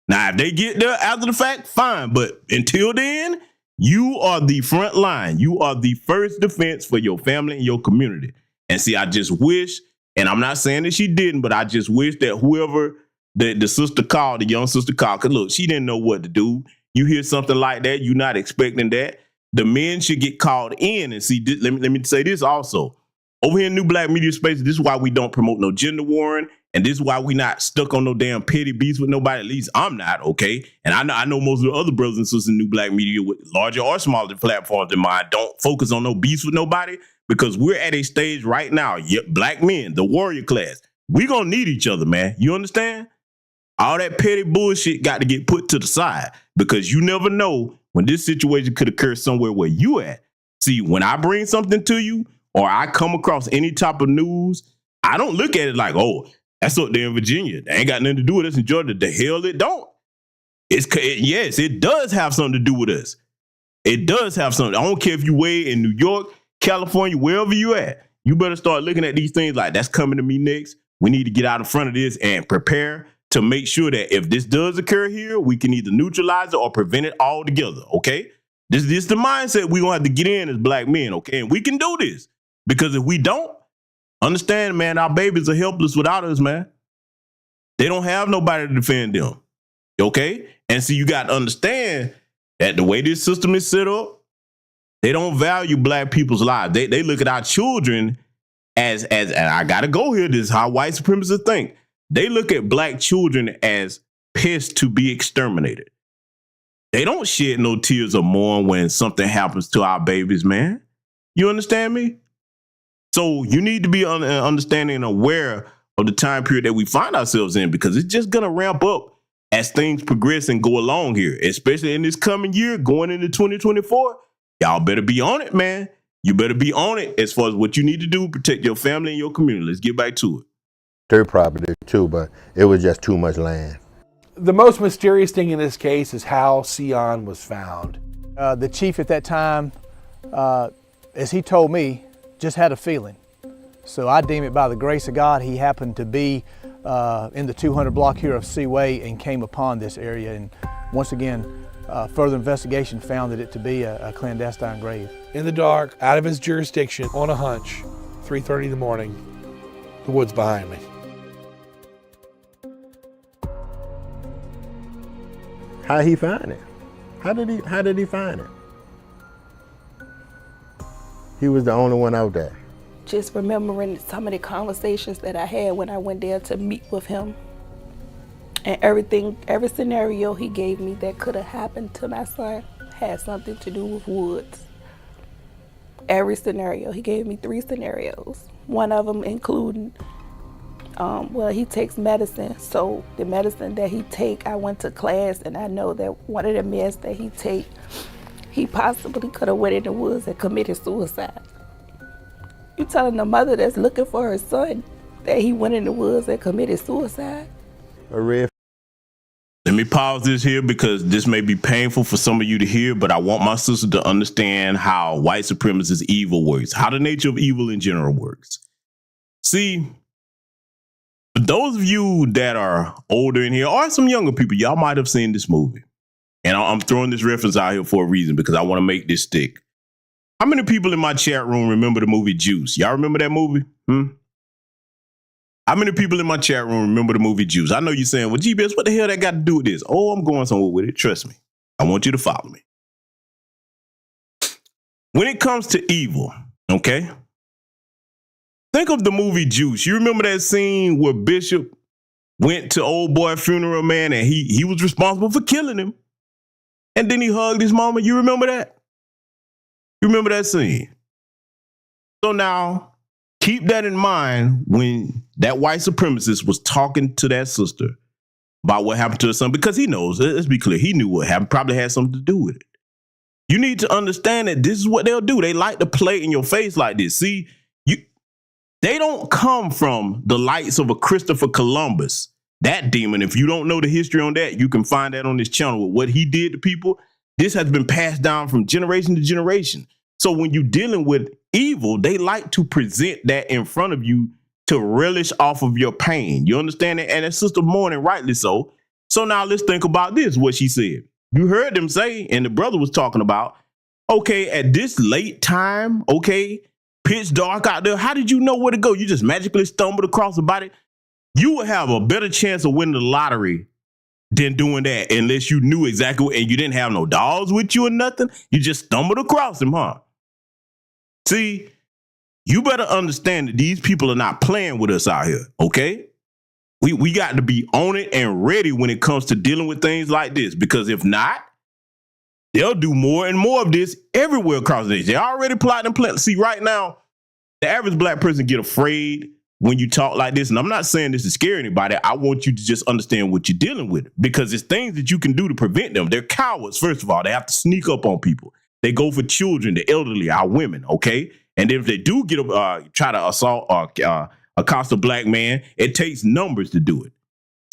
Now, if they get there after the fact, fine. But until then, you are the front line. You are the first defense for your family and your community. And see, I just wish, and I'm not saying that she didn't, but I just wish that whoever the sister called, the young sister called, because look, she didn't know what to do. You hear something like that, you're not expecting that. The men should get called in. And see, let me say this also. Over here in New Black Media Space, this is why we don't promote no gender warring, and this is why we not stuck on no damn petty beats with nobody. At least I'm not, okay? And I know most of the other brothers and sisters in New Black Media with larger or smaller platforms than mine don't focus on no beats with nobody, because we're at a stage right now, black men, the warrior class, we gonna need each other, man. You understand? All that petty bullshit got to get put to the side, because you never know when this situation could occur somewhere where you at. See, when I bring something to you, or I come across any type of news, I don't look at it like, oh, that's up there in Virginia. They ain't got nothing to do with us in Georgia. The hell it don't. Yes, it does have something to do with us. It does have something. I don't care if you way in New York, California, wherever you at. You better start looking at these things like, that's coming to me next. We need to get out in front of this and prepare to make sure that if this does occur here, we can either neutralize it or prevent it altogether, okay? This is the mindset we're going to have to get in as black men, okay? And we can do this. Because if we don't, understand, man, our babies are helpless without us, man. They don't have nobody to defend them, okay? And so you got to understand that the way this system is set up, they don't value black people's lives. They look at our children as and I got to go here, this is how white supremacists think. They look at black children as pests to be exterminated. They don't shed no tears of mourn when something happens to our babies, man. You understand me? So you need to be understanding and aware of the time period that we find ourselves in, because it's just going to ramp up as things progress and go along here, especially in this coming year, going into 2024. Y'all better be on it, man. You better be on it as far as what you need to do, protect your family and your community. Let's get back to it.
Their property too, but it was just too much land.
The most mysterious thing in this case is how Seon was found.
The chief at that time, as he told me, just had a feeling. So I deem it by the grace of God, he happened to be in the 200 block here of Seaway and came upon this area. And once again, further investigation found it to be a clandestine grave.
In the dark, out of his jurisdiction, on a hunch, 3:30 in the morning, the woods behind me.
How he find it? How did he find it? He was the only one out there.
Just remembering some of the conversations that I had when I went there to meet with him. And every scenario he gave me that could have happened to my son had something to do with woods. Every scenario. He gave me 3 scenarios. One of them including, he takes medicine. So the medicine that he take, I went to class and I know that one of the meds that he take, he possibly could have went in the woods and committed suicide. You telling the mother that's looking for her son that he went in the woods and committed suicide?
Let
me pause this here because this may be painful for some of you to hear, but I want my sister to understand how white supremacist evil works, how the nature of evil in general works. See, for those of you that are older in here, or some younger people, y'all might have seen this movie. And I'm throwing this reference out here for a reason because I want to make this stick. How many people in my chat room remember the movie Juice? Y'all remember that movie? How many people in my chat room remember the movie Juice? I know you're saying, well, GBS, what the hell that got to do with this? Oh, I'm going somewhere with it. Trust me. I want you to follow me. When it comes to evil, okay? Think of the movie Juice. You remember that scene where Bishop went to old boy funeral, man, and he was responsible for killing him. And then he hugged his mama. You remember that? You remember that scene? So now, keep that in mind when that white supremacist was talking to that sister about what happened to her son, because he knows, let's be clear, he knew what happened, probably had something to do with it. You need to understand that this is what they'll do. They like to play in your face like this. See, they don't come from the likes of a Christopher Columbus. That demon, if you don't know the history on that, you can find that on this channel with what he did to people. This has been passed down from generation to generation. So when you're dealing with evil, they like to present that in front of you to relish off of your pain. You understand that? And as Sister Mourning, rightly so. So now let's think about this, what she said. You heard them say, and the brother was talking about, okay, at this late time, okay, pitch dark out there, how did you know where to go? You just magically stumbled across the body. You would have a better chance of winning the lottery than doing that unless you knew exactly, and you didn't have no dogs with you or nothing. You just stumbled across him, huh? See, you better understand that these people are not playing with us out here, okay? We got to be on it and ready when it comes to dealing with things like this, because if not, they'll do more and more of this everywhere across the nation. They're already plotting and planning. See, right now, the average black person get afraid when you talk like this, and I'm not saying this to scare anybody. I want you to just understand what you're dealing with, because it's things that you can do to prevent them. They're cowards, first of all. They have to sneak up on people. They go for children, the elderly, our women, okay? And then if they do get try to assault or accost a black man, it takes numbers to do it.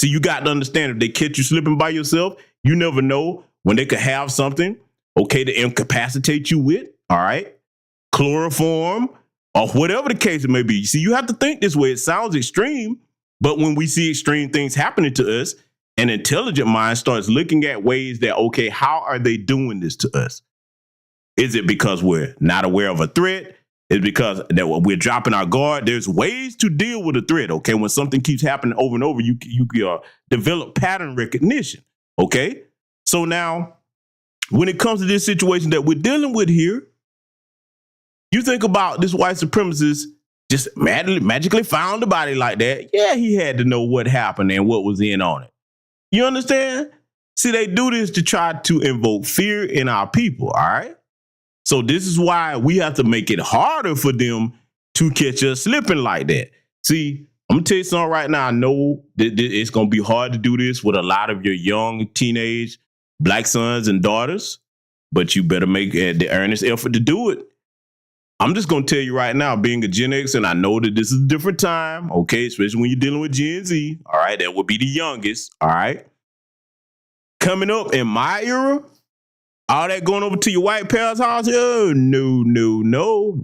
So you got to understand, if they catch you slipping by yourself, you never know when they could have something, okay, to incapacitate you with, all right? Chloroform, or whatever the case it may be. See, you have to think this way. It sounds extreme, but when we see extreme things happening to us, an intelligent mind starts looking at ways that, okay, how are they doing this to us? Is it because we're not aware of a threat? Is it because that we're dropping our guard? There's ways to deal with a threat, okay? When something keeps happening over and over, you develop pattern recognition, okay? So now, when it comes to this situation that we're dealing with here, you think about this white supremacist just magically found a body like that. Yeah, he had to know what happened and what was in on it. You understand? See, they do this to try to invoke fear in our people, all right? So this is why we have to make it harder for them to catch us slipping like that. See, I'm going to tell you something right now. I know that it's going to be hard to do this with a lot of your young teenage black sons and daughters, but you better make the earnest effort to do it. I'm just going to tell you right now, being a Gen X, and I know that this is a different time, okay, especially when you're dealing with Gen Z, all right, that would be the youngest, all right? Coming up in my era, all that going over to your white parents' house, oh, no.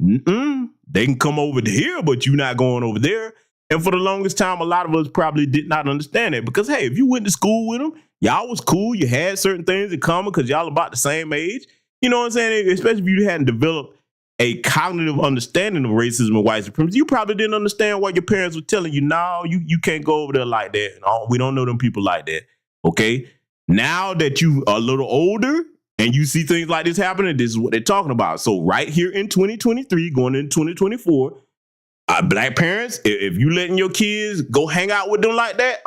They can come over here, but you're not going over there. And for the longest time, a lot of us probably did not understand that, because, hey, if you went to school with them, y'all was cool, you had certain things in common because y'all about the same age. You know what I'm saying? Especially if you hadn't developed a cognitive understanding of racism and white supremacy, you probably didn't understand what your parents were telling you. No, you can't go over there like that. No, we don't know them people like that. Okay. Now that you are a little older and you see things like this happening, this is what they're talking about. So right here in 2023, going into 2024, black parents, if you letting your kids go hang out with them like that,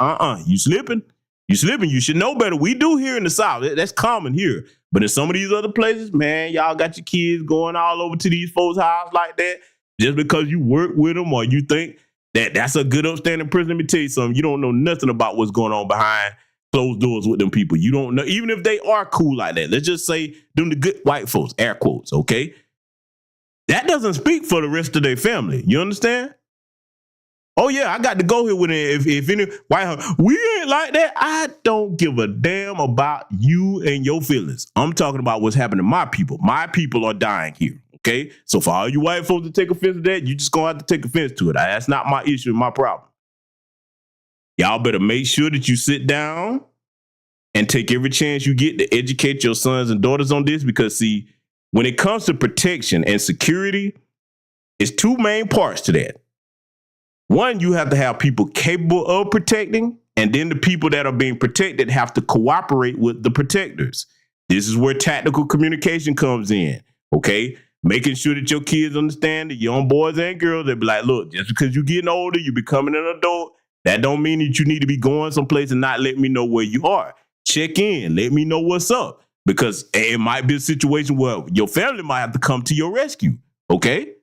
you slipping. You slipping. You should know better. We do here in the South. That's common here. But in some of these other places, man, y'all got your kids going all over to these folks' house like that just because you work with them or you think that that's a good upstanding person. Let me tell you something. You don't know nothing about what's going on behind closed doors with them people. You don't know, even if they are cool like that. Let's just say them the good white folks, air quotes, okay? That doesn't speak for the rest of their family. You understand? Oh, yeah, I got to go here with it. If any white, we ain't like that. I don't give a damn about you and your feelings. I'm talking about what's happening to my people. My people are dying here, okay? So for all you white folks to take offense to that, you just going to have to take offense to it. That's not my issue and my problem. Y'all better make sure that you sit down and take every chance you get to educate your sons and daughters on this, because, see, when it comes to protection and security, it's two main parts to that. One, you have to have people capable of protecting, and then the people that are being protected have to cooperate with the protectors. This is where tactical communication comes in, okay? Making sure that your kids understand, the young boys and girls, they be like, look, just because you're getting older, you're becoming an adult, that don't mean that you need to be going someplace and not let me know where you are. Check in, let me know what's up, because it might be a situation where your family might have to come to your rescue, okay?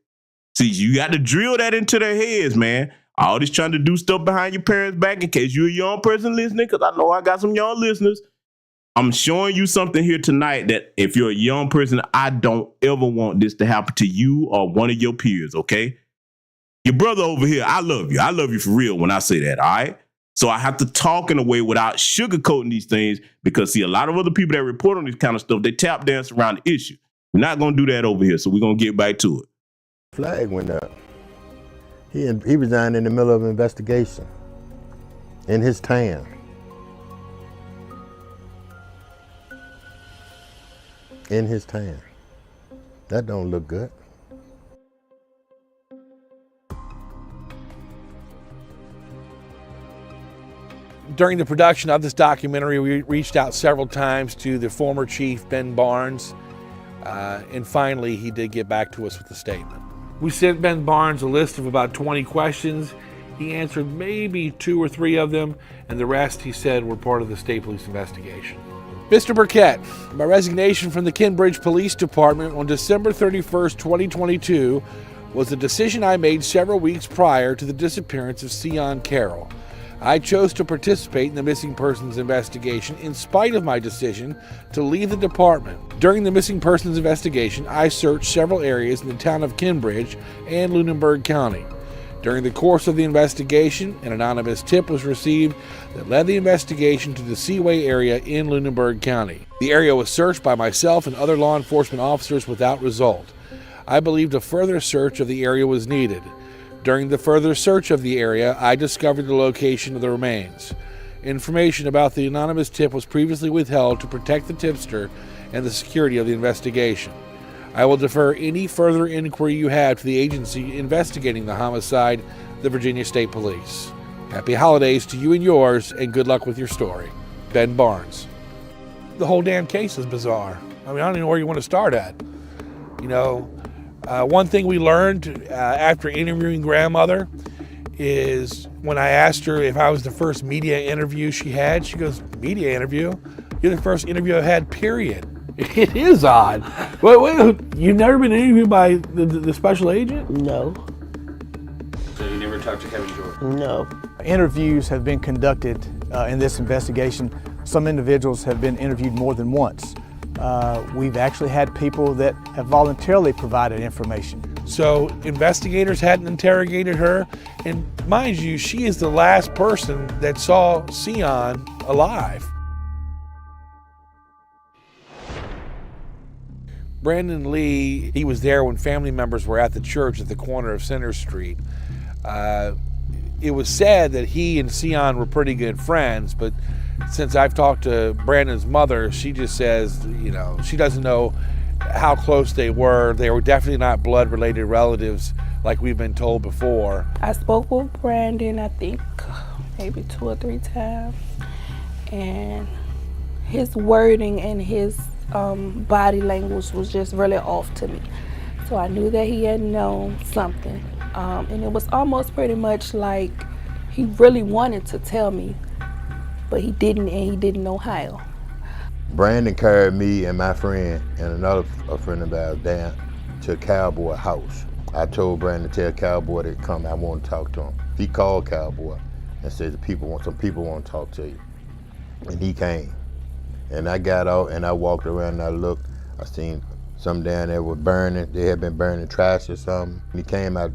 See, you got to drill that into their heads, man. All this trying to do stuff behind your parents' back, in case you're a young person listening, because I know I got some young listeners. I'm showing you something here tonight that if you're a young person, I don't ever want this to happen to you or one of your peers, okay? Your brother over here, I love you. I love you for real when I say that, all right? So I have to talk in a way without sugarcoating these things, because, see, a lot of other people that report on this kind of stuff, they tap dance around the issue. We're not going to do that over here, so we're going to get back to it.
Flag went up. He resigned in the middle of an investigation in his town. In his town. That don't look good.
During the production of this documentary, we reached out several times to the former chief, Ben Barnes, and finally he did get back to us with a statement. We sent Ben Barnes a list of about 20 questions. He answered maybe 2 or 3 of them, and the rest, he said, were part of the state police investigation. Mr. Burkett, my resignation from the Kinbridge Police Department on December 31st, 2022 was a decision I made several weeks prior to the disappearance of Seon Carroll. I chose to participate in the missing persons investigation in spite of my decision to leave the department. During the missing persons investigation, I searched several areas in the town of Kinbridge and Lunenburg County. During the course of the investigation, an anonymous tip was received that led the investigation to the Seaway area in Lunenburg County. The area was searched by myself and other law enforcement officers without result. I believed a further search of the area was needed. During the further search of the area, I discovered the location of the remains. Information about the anonymous tip was previously withheld to protect the tipster and the security of the investigation. I will defer any further inquiry you have to the agency investigating the homicide, the Virginia State Police. Happy holidays to you and yours, and good luck with your story. Ben Barnes. The whole damn case is bizarre. I mean, I don't even know where you want to start at. You know, one thing we learned after interviewing grandmother is when I asked her if I was the first media interview she had, she goes, media interview? You're the first interview I had, period. It is odd. Wait, you've never been interviewed by the special agent?
No.
So you never talked to Kevin Jordan?
No.
Interviews have been conducted in this investigation. Some individuals have been interviewed more than once. We've actually had people that have voluntarily provided information.
So investigators hadn't interrogated her, and mind you, she is the last person that saw Seon alive. Brandon Lee, he was there when family members were at the church at the corner of Center Street. It was said that he and Seon were pretty good friends, but since I've talked to Brandon's mother, she just says, you know, she doesn't know how close they were. They were definitely not blood-related relatives like we've been told before.
I spoke with Brandon, I think, maybe 2 or 3 times, and his wording and his body language was just really off to me. So I knew that he had known something. And it was almost pretty much like he really wanted to tell me, but he didn't, and he didn't know how.
Brandon carried me and my friend and another friend of ours down to Cowboy house. I told Brandon to tell Cowboy to come, I want to talk to him. He called Cowboy and said some people want to talk to you. And he came. And I got out and I walked around and I looked. I seen some down there were burning. They had been burning trash or something. He came, I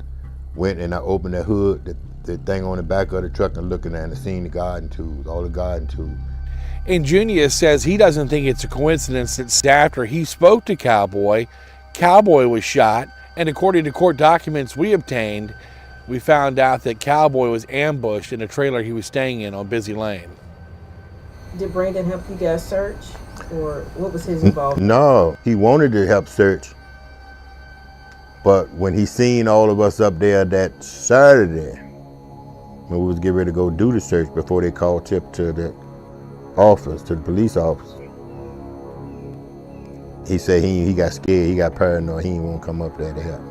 went and I opened the hood, the thing on the back of the truck, and looking at it and seen the garden tools, all the garden tools.
And Junior says he doesn't think it's a coincidence that after he spoke to Cowboy, Cowboy was shot, and according to court documents we obtained, we found out that Cowboy was ambushed in a trailer he was staying in on Busy Lane.
Did Brandon help you guys search, or what was his involvement?
No, he wanted to help search, but when he seen all of us up there that Saturday, when we was getting ready to go do the search before they called tip to the office, to the police office, he said he got scared, he got paranoid, he didn't want to come up there to help.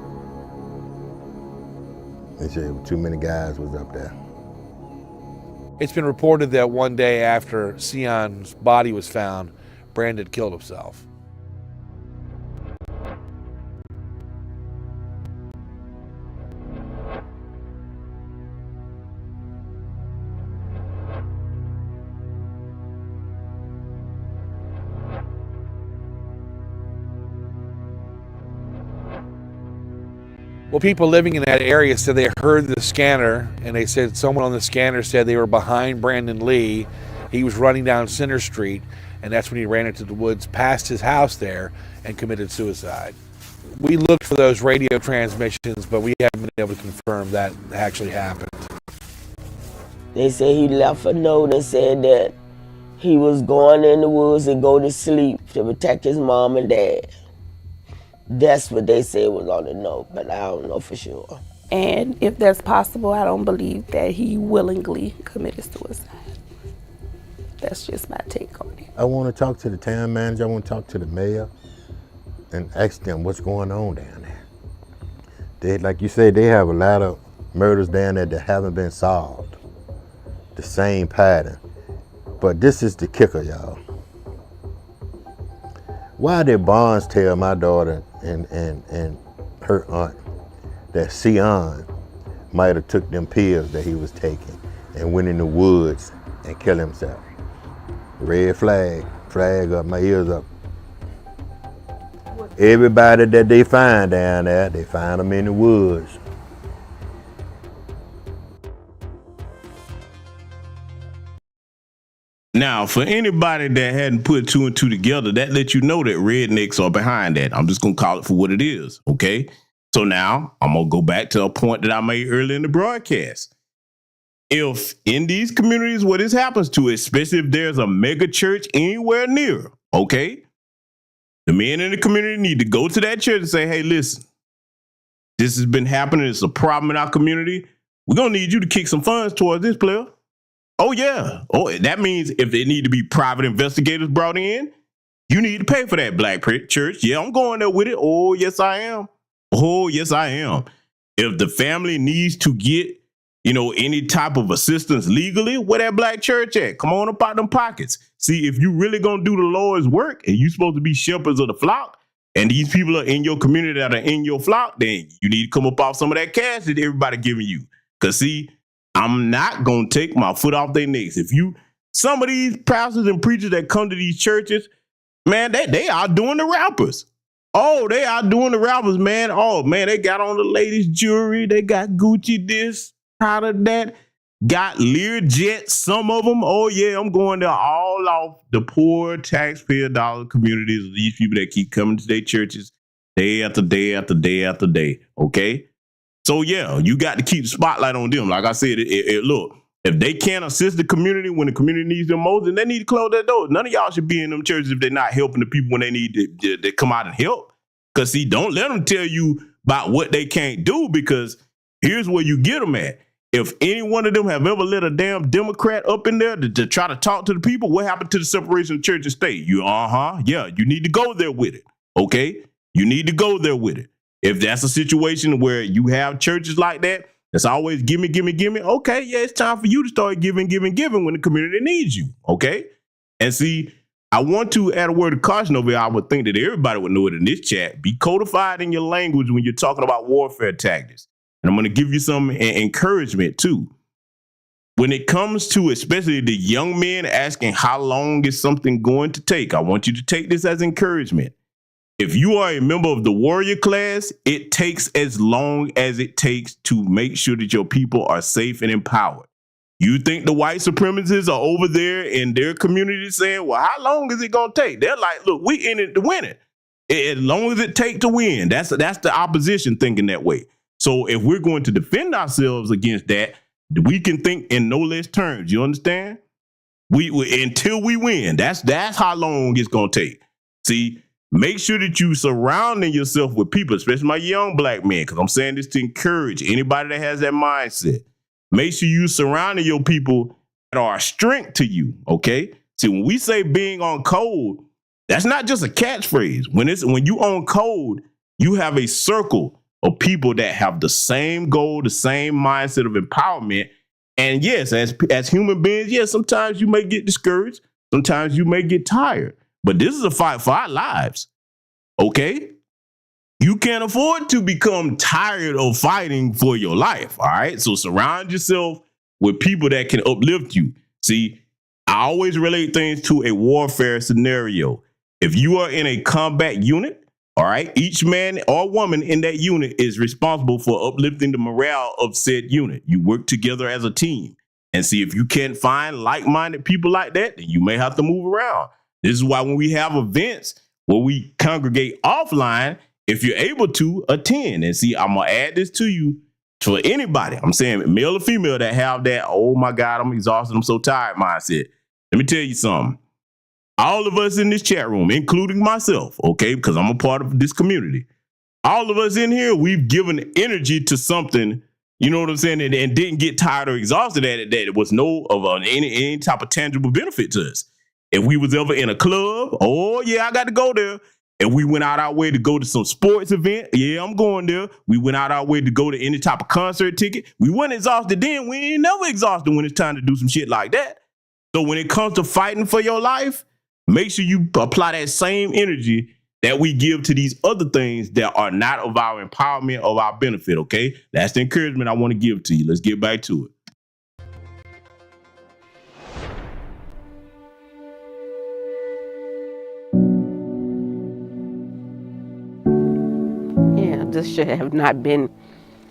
He said too many guys was up there.
It's been reported that one day after Seon's body was found, Brandon killed himself. Well, people living in that area said they heard the scanner, and they said someone on the scanner said they were behind Brandon Lee. He was running down Center Street, and that's when he ran into the woods past his house there and committed suicide. We looked for those radio transmissions, but we haven't been able to confirm that actually happened.
They say he left a note and said that he was going in the woods and go to sleep to protect his mom and dad. That's what they said was on the note, but I don't know for sure.
And if that's possible, I don't believe that he willingly committed suicide. That's just my take on it.
I want to talk to the town manager, I want to talk to the mayor and ask them what's going on down there. They, like you said, they have a lot of murders down there that haven't been solved. The same pattern. But this is the kicker, y'all. Why did Barnes tell my daughter and her aunt that Seon might have took them pills that he was taking and went in the woods and killed himself? Red flag, flag up, my ears up. Everybody that they find down there, they find them in the woods.
Now, for anybody that hadn't put two and two together, that lets you know that rednecks are behind that. I'm just going to call it for what it is, okay? So now, I'm going to go back to a point that I made earlier in the broadcast. If in these communities where this happens to, especially if there's a mega church anywhere near, okay, the men in the community need to go to that church and say, hey, listen, this has been happening. It's a problem in our community. We're going to need you to kick some funds towards this, player. Oh, yeah. Oh, that means if there need to be private investigators brought in, you need to pay for that, black church. Yeah, I'm going there with it. Oh, yes, I am. Oh, yes, I am. If the family needs to get, any type of assistance legally, where that black church at? Come on up out them pockets. See, if you really going to do the Lord's work and you supposed to be shepherds of the flock, and these people are in your community that are in your flock, then you need to come up off some of that cash that everybody giving you. Because, see, I'm not going to take my foot off their necks. Some of these pastors and preachers that come to these churches, man, they are doing the rappers. Oh, they are doing the rappers, man. Oh, man, they got on the latest jewelry. They got Gucci this, Prada that, got Learjet, some of them. Oh, yeah, I'm going there all off the poor taxpayer dollar communities of these people that keep coming to their churches day after day after day after day, okay? So, yeah, you got to keep the spotlight on them. Like I said, look, if they can't assist the community when the community needs them most, then they need to close their doors. None of y'all should be in them churches if they're not helping the people when they need to come out and help. Because, see, don't let them tell you about what they can't do, because here's where you get them at. If any one of them have ever let a damn Democrat up in there to try to talk to the people, what happened to the separation of church and state? Yeah, you need to go there with it, okay? You need to go there with it. If that's a situation where you have churches like that, that's always gimme, okay, yeah, it's time for you to start giving when the community needs you, okay? And see, I want to add a word of caution over here. I would think that everybody would know it in this chat. Be codified in your language when you're talking about warfare tactics. And I'm going to give you some encouragement, too. When it comes to especially the young men asking how long is something going to take, I want you to take this as encouragement. If you are a member of the warrior class, it takes as long as it takes to make sure that your people are safe and empowered. You think the white supremacists are over there in their community saying, well, how long is it going to take? They're like, look, we in it to win it. As long as it takes to win. That's the opposition thinking that way. So if we're going to defend ourselves against that, we can think in no less terms. You understand? We until we win. That's how long it's going to take. See, make sure that you surrounding yourself with people, especially my young black men, because I'm saying this to encourage anybody that has that mindset. Make sure you surrounding your people that are a strength to you, okay? See, when we say being on code, that's not just a catchphrase. When you on code, you have a circle of people that have the same goal, the same mindset of empowerment. And yes, as human beings, yes, sometimes you may get discouraged. Sometimes you may get tired. But this is a fight for our lives, okay? You can't afford to become tired of fighting for your life, all right? So surround yourself with people that can uplift you. See, I always relate things to a warfare scenario. If you are in a combat unit, all right, each man or woman in that unit is responsible for uplifting the morale of said unit. You work together as a team. And see, if you can't find like-minded people like that, then you may have to move around. This is why when we have events where we congregate offline, if you're able to attend, and see, I'm going to add this to you for anybody. I'm saying male or female that have that, oh my God, I'm exhausted, I'm so tired mindset. Let me tell you something. All of us in this chat room, including myself, okay, because I'm a part of this community. All of us in here, we've given energy to something, you know what I'm saying, and didn't get tired or exhausted at it, that it was any type of tangible benefit to us. If we was ever in a club, oh yeah, I got to go there. And we went out our way to go to some sports event. Yeah, I'm going there. We went out our way to go to any type of concert ticket. We weren't exhausted then. We ain't never exhausted when it's time to do some shit like that. So when it comes to fighting for your life, make sure you apply that same energy that we give to these other things that are not of our empowerment, of our benefit, okay? That's the encouragement I want to give to you. Let's get back to it.
This should have not been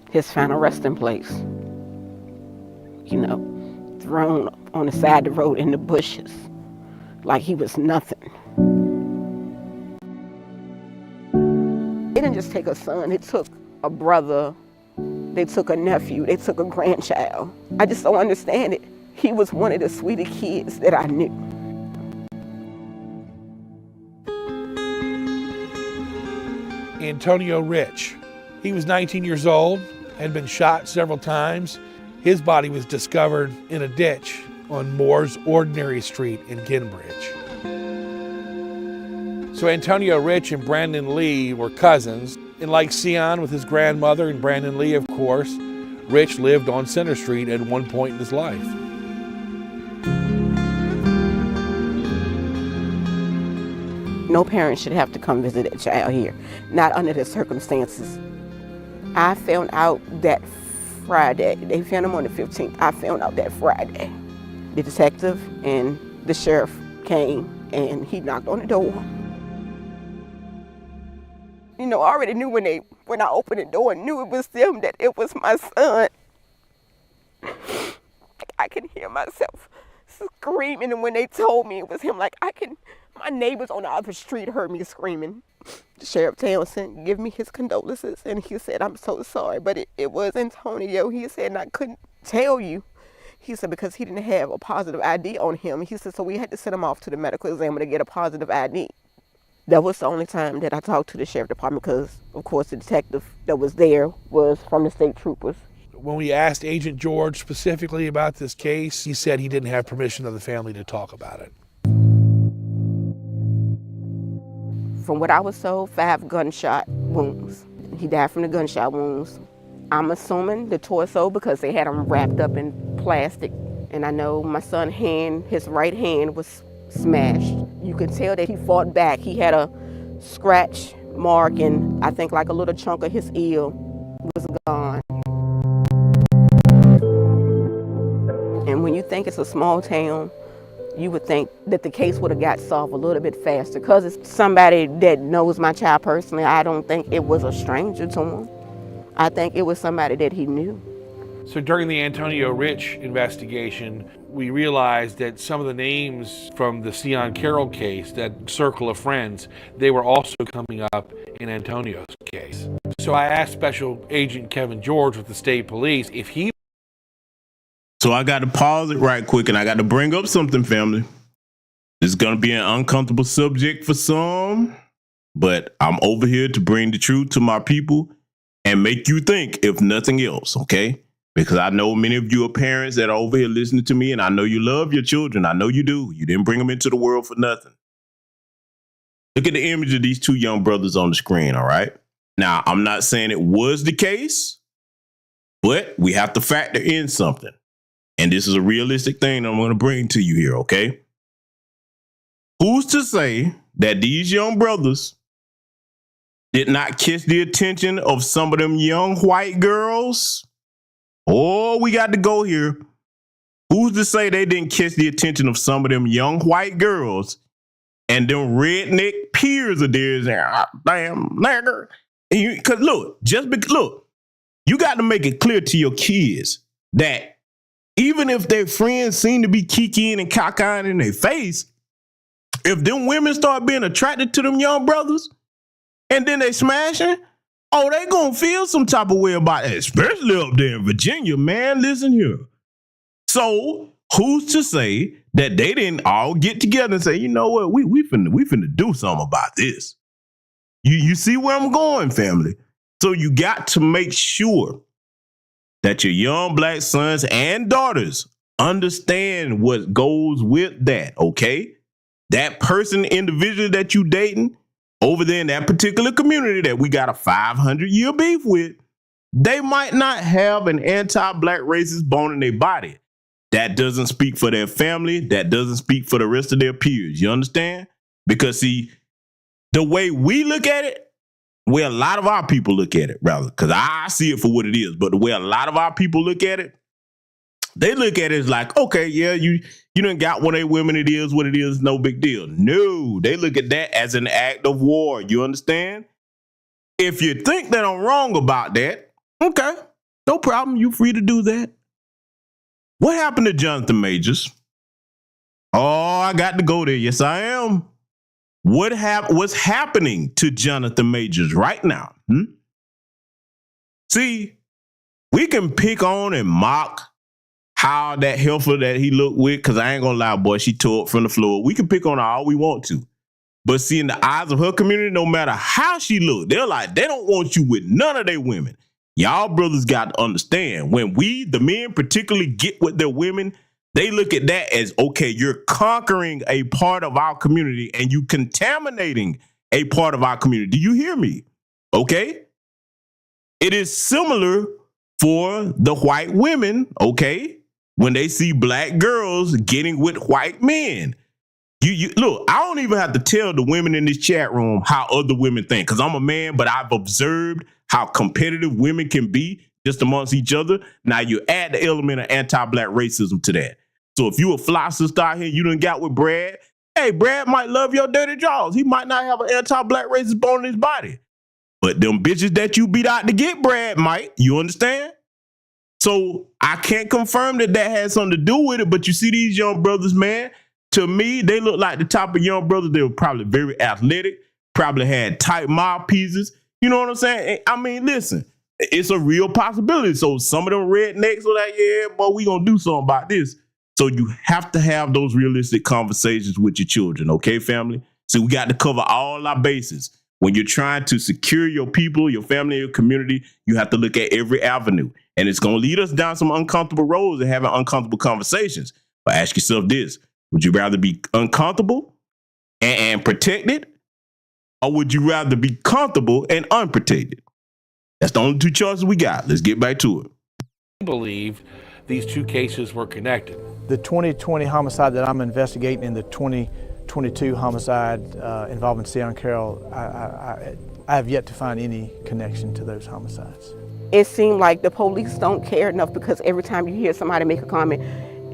his final resting place. You know, thrown on the side of the road in the bushes like he was nothing. They didn't just take a son, they took a brother, they took a nephew, they took a grandchild. I just don't understand it. He was one of the sweetest kids that I knew.
Antonio Rich. He was 19 years old, had been shot several times. His body was discovered in a ditch on Moore's Ordinary Street in Kinbridge. So Antonio Rich and Brandon Lee were cousins. And like Seon with his grandmother and Brandon Lee, of course, Rich lived on Center Street at one point in his life.
No parent should have to come visit a child here, not under the circumstances. I found out that Friday. They found him on the 15th. I found out that Friday. The detective and the sheriff came and he knocked on the door. You know, I already knew when I opened the door, knew it was them, that it was my son. I could hear myself screaming, and when they told me it was him, my neighbors on the other street heard me screaming. Sheriff Townsend gave me his condolences, and he said, "I'm so sorry, but it was Antonio." He said, and I couldn't tell you. He said, because he didn't have a positive ID on him. He said, so we had to send him off to the medical examiner to get a positive ID. That was the only time that I talked to the sheriff department, because, of course, the detective that was there was from the state troopers.
When we asked Agent George specifically about this case, he said he didn't have permission of the family to talk about it.
From what I was told, 5 gunshot wounds. He died from the gunshot wounds. I'm assuming the torso, because they had him wrapped up in plastic. And I know my son's hand, his right hand was smashed. You could tell that he fought back. He had a scratch mark, and I think like a little chunk of his ear was gone. And when you think it's a small town, you would think that the case would have got solved a little bit faster. Because it's somebody that knows my child personally, I don't think it was a stranger to him. I think it was somebody that he knew.
So during the Antonio Rich investigation, we realized that some of the names from the Seon Carroll case, that circle of friends, they were also coming up in Antonio's case. So I asked Special Agent Kevin George with the state police if he...
So I got to pause it right quick, and I got to bring up something, family. This is going to be an uncomfortable subject for some, but I'm over here to bring the truth to my people and make you think, if nothing else, okay? Because I know many of you are parents that are over here listening to me, and I know you love your children. I know you do. You didn't bring them into the world for nothing. Look at the image of these 2 young brothers on the screen, all right? Now, I'm not saying it was the case, but we have to factor in something. And this is a realistic thing I'm going to bring to you here, okay? Who's to say that these young brothers did not catch the attention of some of them young white girls? Oh, we got to go here. Who's to say they didn't catch the attention of some of them young white girls and them redneck peers of theirs? Damn, nigger. Because look, you got to make it clear to your kids that even if their friends seem to be kikiing and cockeying in their face, if them women start being attracted to them young brothers and then they smashing, oh, they gonna feel some type of way about it, especially up there in Virginia, man. Listen here. So who's to say that they didn't all get together and say, you know what, we finna do something about this. You see where I'm going, family? So you got to make sure that your young black sons and daughters understand what goes with that, okay? That person, individual that you dating, over there in that particular community that we got a 500-year beef with, they might not have an anti-black racist bone in their body. That doesn't speak for their family. That doesn't speak for the rest of their peers. You understand? Because see, the way we look at it, where a lot of our people look at it, rather, because I see it for what it is, but the way a lot of our people look at it, they look at it as like, okay, yeah, you done got one of their women, it is what it is, no big deal. No, they look at that as an act of war. You understand? If you think that I'm wrong about that, okay, no problem. You free to do that. What happened to Jonathan Majors? Oh, I got to go there. Yes, I am. What's happening to Jonathan Majors right now? See, we can pick on and mock how that heifer that he looked with, because I ain't gonna lie, boy, she tore up from the floor. We can pick on her all we want to. But see, in the eyes of her community, no matter how she looked, they're like, they don't want you with none of their women. Y'all brothers got to understand, when we, the men particularly, get with their women, they look at that as, okay, you're conquering a part of our community and you contaminating a part of our community. Do you hear me? Okay? It is similar for the white women, okay, when they see black girls getting with white men. You look, I don't even have to tell the women in this chat room how other women think, because I'm a man, but I've observed how competitive women can be just amongst each other. Now you add the element of anti-black racism to that. So if you a fly sister out here, you done got with Brad, hey, Brad might love your dirty jaws. He might not have an anti-black racist bone in his body. But them bitches that you beat out to get Brad might. You understand? So I can't confirm that has something to do with it, but you see these young brothers, man, to me, they look like the type of young brothers. They were probably very athletic, probably had tight mouthpieces. You know what I'm saying? I mean, listen, it's a real possibility. So some of them rednecks are like, yeah, boy, we gonna do something about this. So you have to have those realistic conversations with your children, okay, family? So we got to cover all our bases. When you're trying to secure your people, your family, your community, you have to look at every avenue. And it's going to lead us down some uncomfortable roads and having uncomfortable conversations. But ask yourself this: would you rather be uncomfortable and protected, or would you rather be comfortable and unprotected? That's the only two choices we got. Let's get back to it.
I believe these two cases were connected.
The 2020 homicide that I'm investigating and the 2022 homicide involving Seon Carroll, I have yet to find any connection to those homicides.
It seemed like the police don't care enough, because every time you hear somebody make a comment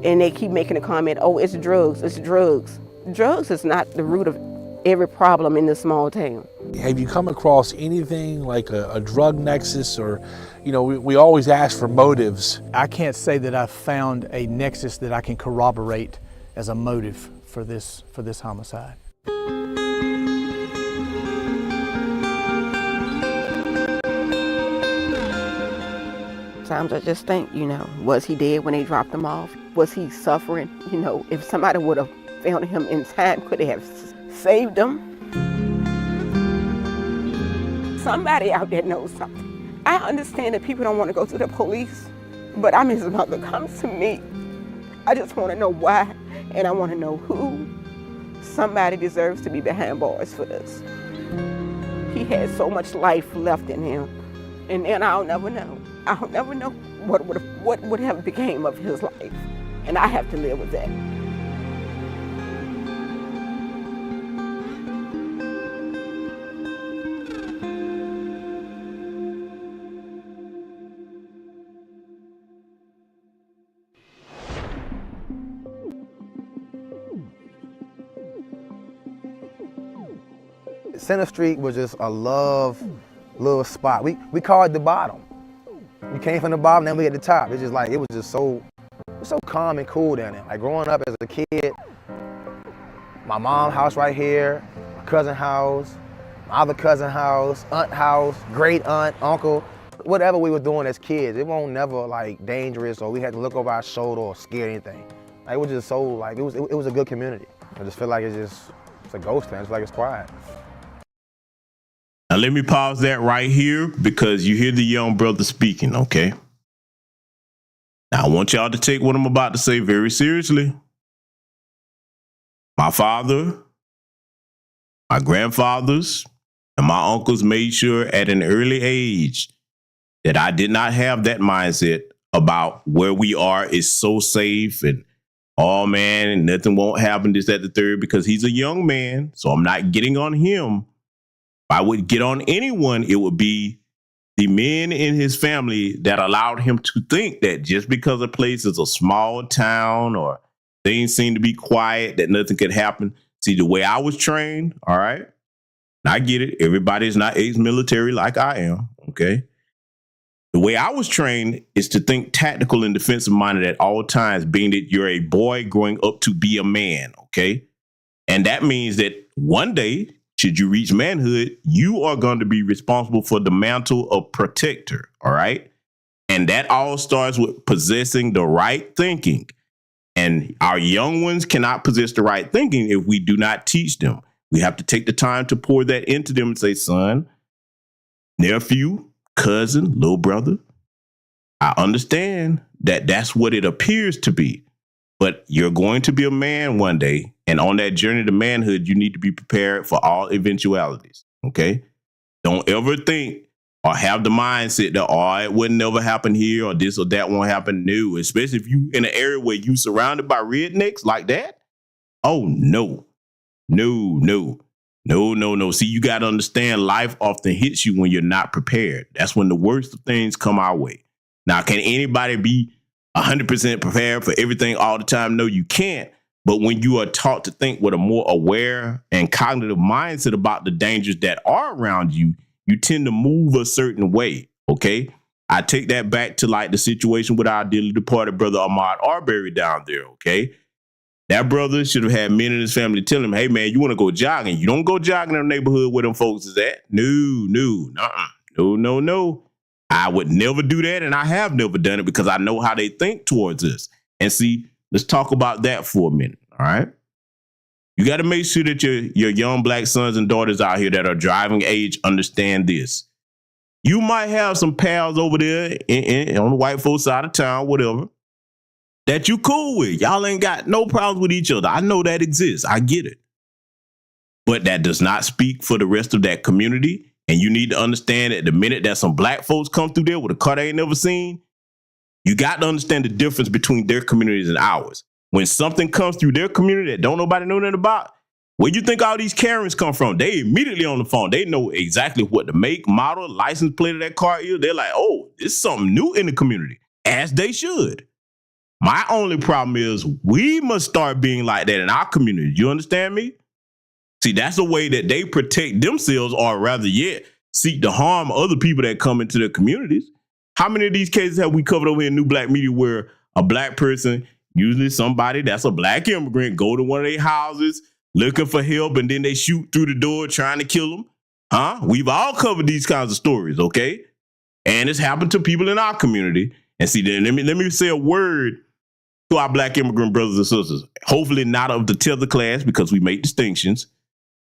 and they keep making a comment, oh, it's drugs, it's drugs. Drugs is not the root of every problem in this small town.
Have you come across anything like a drug nexus, or, you know, we always ask for motives.
I can't say that I've found a nexus that I can corroborate as a motive for this homicide.
Sometimes I just think, you know, was he dead when they dropped him off? Was he suffering? You know, if somebody would have found him in time, could they have saved him? Somebody out there knows something. I understand that people don't want to go to the police, but I'm his mother. Come to me. I just want to know why, and I want to know who. Somebody deserves to be behind bars for this. He had so much life left in him, and I'll never know. I'll never know what would have became of his life, and I have to live with that.
Center Street was just a love little spot. We call it the bottom. We came from the bottom, then we at the top. It's just like, it was just so calm and cool down there. Like growing up as a kid, my mom's house right here, my cousin's house, my other cousin's house, aunt house, great aunt, uncle, whatever we were doing as kids, it won't never like dangerous or we had to look over our shoulder or scare anything. Like, it was just so like, it was a good community. I just feel like it's a ghost town, it's like it's quiet.
Now, let me pause that right here because you hear the young brother speaking, okay? Now, I want y'all to take what I'm about to say very seriously. My father, my grandfathers, And my uncles made sure at an early age that I did not have that mindset about where we are is so safe and, oh man, nothing won't happen, this, that, the third, because he's a young man. So I'm not getting on him. If I would get on anyone, it would be the men in his family that allowed him to think that just because a place is a small town or things seem to be quiet, that nothing could happen. See, the way I was trained, all right, and I get it. Everybody's not ex-military like I am, okay? The way I was trained is to think tactical and defensive minded at all times, being that you're a boy growing up to be a man, okay? And that means that one day, should you reach manhood, you are going to be responsible for the mantle of protector, all right? And that all starts with possessing the right thinking. And our young ones cannot possess the right thinking if we do not teach them. We have to take the time to pour that into them and say, son, nephew, cousin, little brother, I understand that that's what it appears to be, but you're going to be a man one day. And on that journey to manhood, you need to be prepared for all eventualities. Okay. Don't ever think or have the mindset that, oh, it would never happen here or this or that won't happen. No, especially if you in an area where you surrounded by rednecks like that. Oh, no. No. See, you got to understand life often hits you when you're not prepared. That's when the worst of things come our way. Now, can anybody be 100% prepared for everything all the time? No, you can't. But when you are taught to think with a more aware and cognitive mindset about the dangers that are around you, you tend to move a certain way. Okay. I take that back to like the situation with our dearly departed brother Ahmaud Arbery down there. Okay. That brother should have had men in his family tell him, hey, man, you want to go jogging. You don't go jogging in the neighborhood where them folks is at. No. I would never do that. And I have never done it because I know how they think towards us. And see, let's talk about that for a minute. All right. You got to make sure that your young black sons and daughters out here that are driving age understand this. You might have some pals over there on the white folks side of town, whatever, that you cool with. Y'all ain't got no problems with each other. I know that exists. I get it. But that does not speak for the rest of that community. And you need to understand that the minute that some black folks come through there with a car they ain't never seen, you got to understand the difference between their communities and ours. When something comes through their community that don't nobody know nothing about, where you think all these Karens come from? They immediately on the phone. They know exactly what the make, model, license plate of that car is. They're like, oh, this is something new in the community, as they should. My only problem is we must start being like that in our community. You understand me? See, that's a way that they protect themselves, or rather yet seek to harm other people that come into their communities. How many of these cases have we covered over in New Black Media where a black person, usually somebody that's a black immigrant, go to one of their houses looking for help and then they shoot through the door trying to kill them? Huh? We've all covered these kinds of stories, okay? And it's happened to people in our community. And see, then let me say a word to our black immigrant brothers and sisters, hopefully not of the tether class because we make distinctions.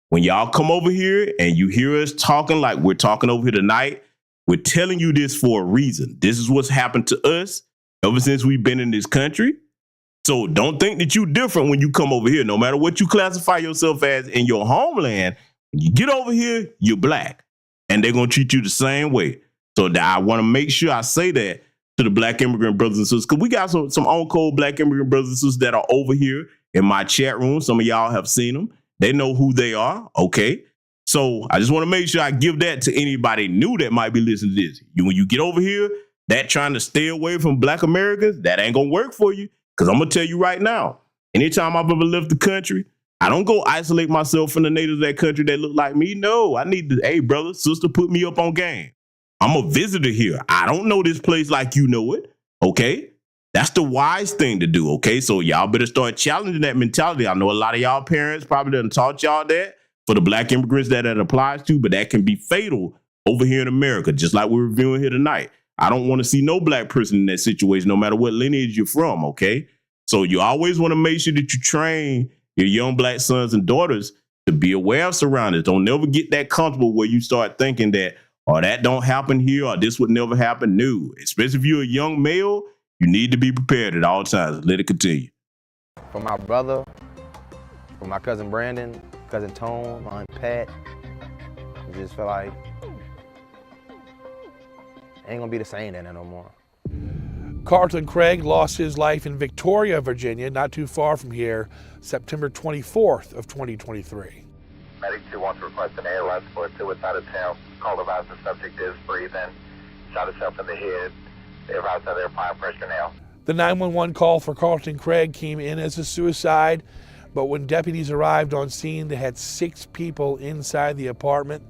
When y'all come over here and you hear us talking like we're talking over here tonight, we're telling you this for a reason. This is what's happened to us ever since we've been in this country. So don't think that you're different when you come over here. No matter what you classify yourself as in your homeland, when you get over here, you're black. And they're going to treat you the same way. So I want to make sure I say that to the black immigrant brothers and sisters, because we got some on-code black immigrant brothers and sisters that are over here in my chat room. Some of y'all have seen them. They know who they are. Okay. So I just want to make sure I give that to anybody new that might be listening to this. When you get over here, that trying to stay away from black Americans, that ain't going to work for you. Because I'm going to tell you right now, anytime I've ever left the country, I don't go isolate myself from the natives of that country that look like me. No, I need to, hey, brother, sister, put me up on game. I'm a visitor here. I don't know this place like you know it. Okay. That's the wise thing to do. Okay. So y'all better start challenging that mentality. I know a lot of y'all parents probably done taught y'all that for the black immigrants that applies to, but that can be fatal over here in America, just like we're reviewing here tonight. I don't want to see no black person in that situation, no matter what lineage you're from. Okay. So you always want to make sure that you train your young black sons and daughters to be aware of surroundings. Don't never get that comfortable where you start thinking that, or that don't happen here, or this would never happen. No, especially if you're a young male, you need to be prepared at all times. Let it continue.
For my brother, for my cousin Brandon, cousin Tone, my aunt Pat, I just feel like ain't gonna be the same there no more.
Carlton Craig lost his life in Victoria, Virginia, not too far from here, September 24th of 2023.
Medic 2 wants to request an ALS for a suicide attempt. Call advised the subject is breathing, shot himself in the head. They advised that they're applying pressure now.
The 911 call for Carlton Craig came in as a suicide, but when deputies arrived on scene, they had 6 people inside the apartment,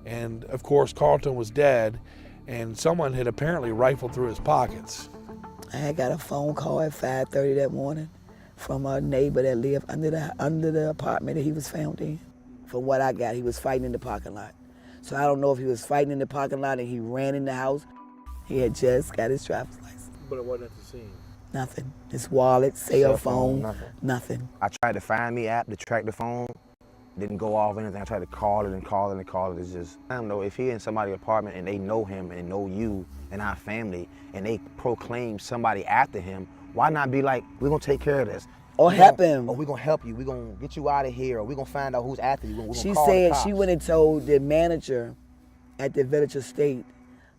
and of course Carlton was dead, and someone had apparently rifled through his pockets.
I had got a phone call at 5:30 that morning from a neighbor that lived under the apartment that he was found in. From what I got, he was fighting in the parking lot. So I don't know if he was fighting in the parking lot and he ran in the house. He had just got his driver's license.
But it wasn't at the scene.
Nothing. His wallet, cell phone, nothing.
I tried to find me app to track the phone. Didn't go off anything. I tried to call it and call it and call it. It's just, I don't know, if he in somebody's apartment and they know him and know you and our family and they proclaim somebody after him, why not be like, we're gonna take care of this?
Or help him.
Or we're gonna help you. We're gonna get you out of here. Or we're gonna find out who's after you. We're
She
gonna call the
said
cops.
she went and told the manager at the Village Estate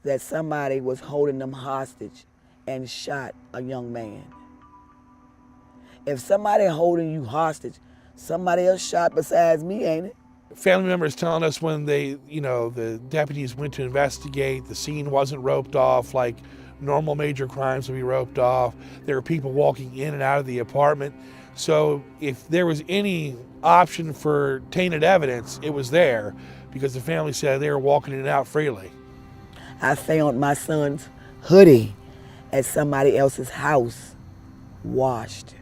that somebody was holding them hostage and shot a young man. If somebody holding you hostage, somebody else shot besides me, ain't it?
Family members telling us when they, the deputies went to investigate, the scene wasn't roped off like normal major crimes would be roped off. There were people walking in and out of the apartment. So if there was any option for tainted evidence, it was there because the family said they were walking in and out freely.
I found my son's hoodie at somebody else's house, washed,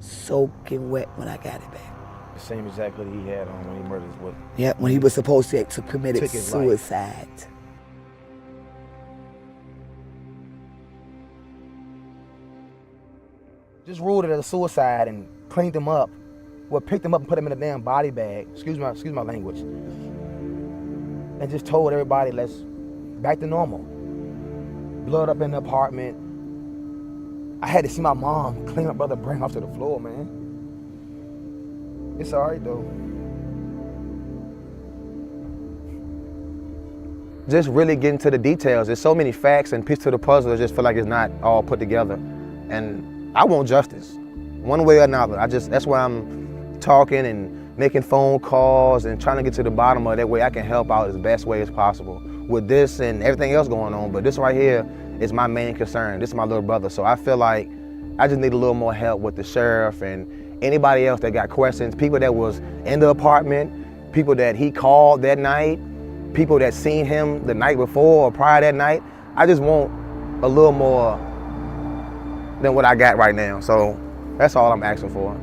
soaking wet when I got it back.
The same exact hoodie he had on when he murdered his wife.
Yeah, when he was supposed to commit
Took his life.
suicide.
Just ruled it as a suicide and cleaned him up. Well, picked him up and put him in a damn body bag. Excuse my language. And just told everybody, let's back to normal. Blood up in the apartment. I had to see my mom clean my brother's brain off to the floor, man. It's all right though. Just really getting to the details. There's so many facts and pieces to the puzzle. I just feel like it's not all put together. And I want justice, one way or another. That's why I'm talking and making phone calls and trying to get to the bottom of it. That way I can help out as best way as possible with this and everything else going on. But this right here is my main concern. This is my little brother. So I feel like I just need a little more help with the sheriff and anybody else that got questions, people that was in the apartment, people that he called that night, people that seen him the night before or prior that night. I just want a little more than what I got right now. So that's all I'm asking for.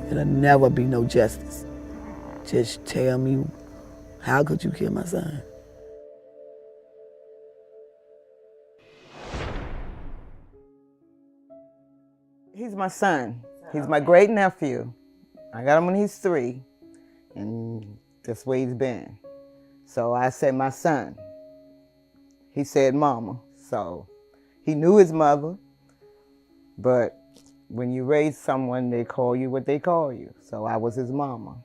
It'll never be no justice. Just tell me, how could you kill my son?
He's my son. He's my great nephew. I got him when he's 3, and that's where he's been. So I said my son. He said mama. So he knew his mother, but when you raise someone, they call you what they call you. So I was his mama.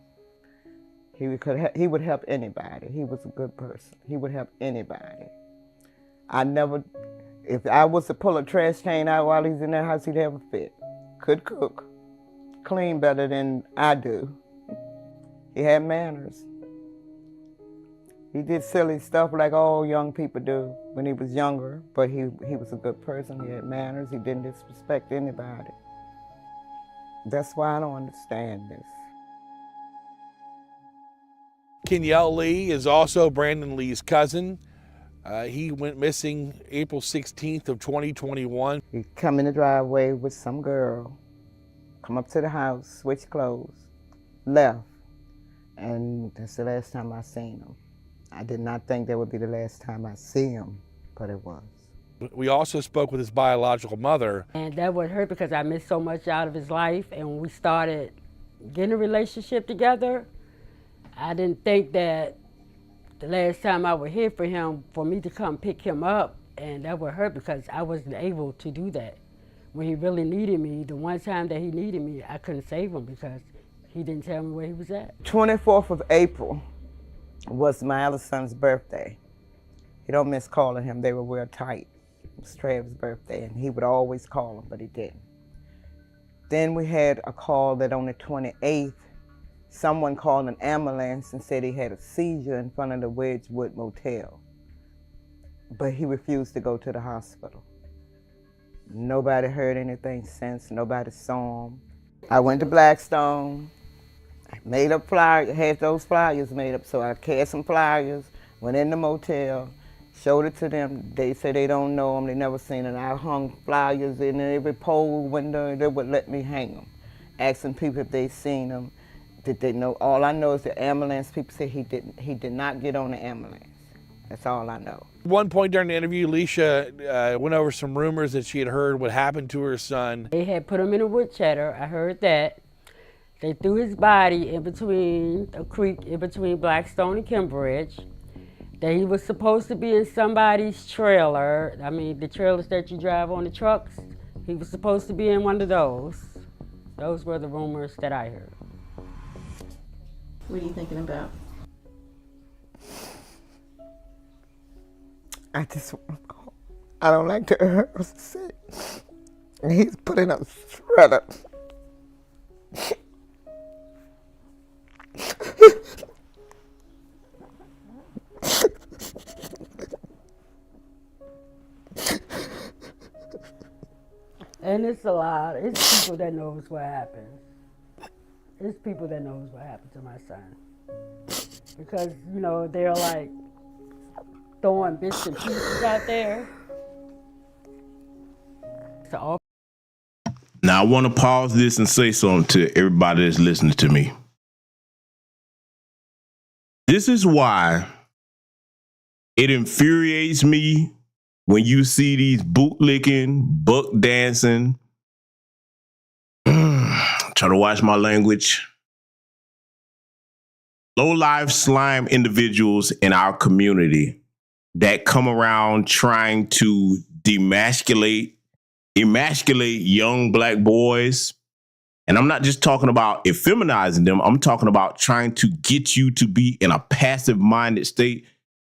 He would help anybody. He was a good person. He would help anybody. If I was to pull a trash can out while he's in that house, he'd have a fit. Could cook, clean better than I do. He had manners. He did silly stuff like all young people do when he was younger, but he was a good person. He had manners. He didn't disrespect anybody. That's why I don't understand this.
Kenyelle Lee is also Brandon Lee's cousin. He went missing April 16th of 2021.
He come in the driveway with some girl, come up to the house, switch clothes, left, and that's the last time I seen him. I did not think that would be the last time I see him, but it was.
We also spoke with his biological mother.
And that would hurt because I missed so much out of his life, and when we started getting a relationship together, I didn't think that the last time I would hear from him, for me to come pick him up, and that would hurt because I wasn't able to do that. When he really needed me, the one time that he needed me, I couldn't save him because he didn't tell me where he was at.
24th of April, was my other son's birthday. He don't miss calling him. They were real tight. It was Travis' birthday, and he would always call him, but he didn't. Then we had a call that on the 28th, someone called an ambulance and said he had a seizure in front of the Wedgwood Motel. But he refused to go to the hospital. Nobody heard anything since. Nobody saw him. I went to Blackstone. I made up flyers, had those flyers made up. So I cast some flyers, went in the motel, showed it to them. They said they don't know him, they never seen him. I hung flyers in every pole window, they would let me hang them. Asking people if they seen him, did they know? All I know is the ambulance people said he did not get on the ambulance. That's all I know.
At one point during the interview, Alicia went over some rumors that she had heard what happened to her son.
They had put him in a wood shed. I heard that. They threw his body in between a creek in between Blackstone and Kimbridge. That he was supposed to be in somebody's trailer. I mean, the trailers that you drive on the trucks. He was supposed to be in one of those. Those were the rumors that I heard.
What are you thinking about?
I just want to call. I don't like to hurt or sick. And he's putting up shredder.
And it's a lot. It's people that knows what happened. It's people that knows what happened to my son. Because, you know, they're like throwing bits and pieces out there. So
now I want to pause this and say something to everybody that's listening to me. This is why it infuriates me when you see these bootlicking, buck dancing, try to watch my language, low-life slime individuals in our community that come around trying to emasculate young black boys. And I'm not just talking about effeminizing them. I'm talking about trying to get you to be in a passive-minded state.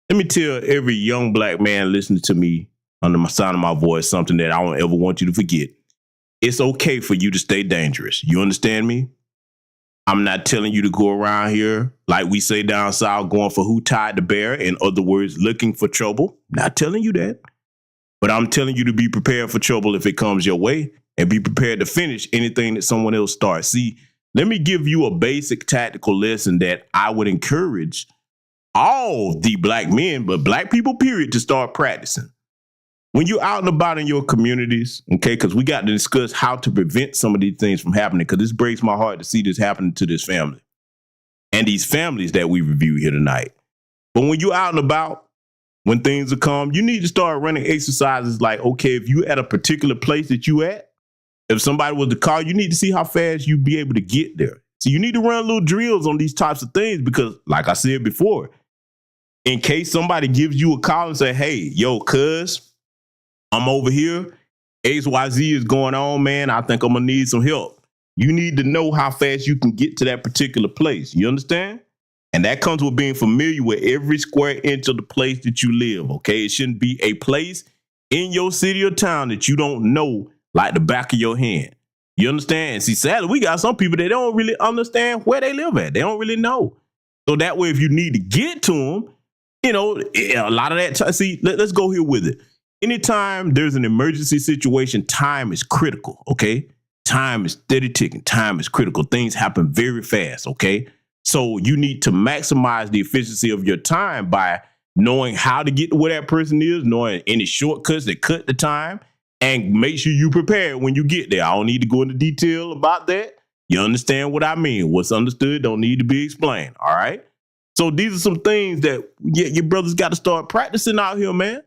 Let me tell every young black man listening to me under my sound of my voice something that I don't ever want you to forget. It's okay for you to stay dangerous. You understand me? I'm not telling you to go around here, like we say down south, going for who tied the bear. In other words, looking for trouble. Not telling you that. But I'm telling you to be prepared for trouble if it comes your way and be prepared to finish anything that someone else starts. See, let me give you a basic tactical lesson that I would encourage all the black men, but black people, period, to start practicing. When you're out and about in your communities, okay, because we got to discuss how to prevent some of these things from happening, because this breaks my heart to see this happening to this family and these families that we review here tonight. But when you're out and about, when things are calm, you need to start running exercises like, okay, if you're at a particular place that you at, if somebody was to call, you need to see how fast you be able to get there. So you need to run little drills on these types of things because, like I said before, in case somebody gives you a call and say, hey, yo, cuz, I'm over here. XYZ is going on, man. I think I'm going to need some help. You need to know how fast you can get to that particular place. You understand? And that comes with being familiar with every square inch of the place that you live, okay? It shouldn't be a place in your city or town that you don't know like the back of your hand. You understand? See, sadly, we got some people that don't really understand where they live at. They don't really know. So that way, if you need to get to them, you know, a lot of that, see, let's go here with it. Anytime there's an emergency situation, time is critical, okay? Time is steady ticking. Time is critical. Things happen very fast, okay? So you need to maximize the efficiency of your time by knowing how to get to where that person is, knowing any shortcuts that cut the time, and make sure you prepare when you get there. I don't need to go into detail about that. You understand what I mean. What's understood don't need to be explained, all right? So these are some things that your brothers got to start practicing out here, man,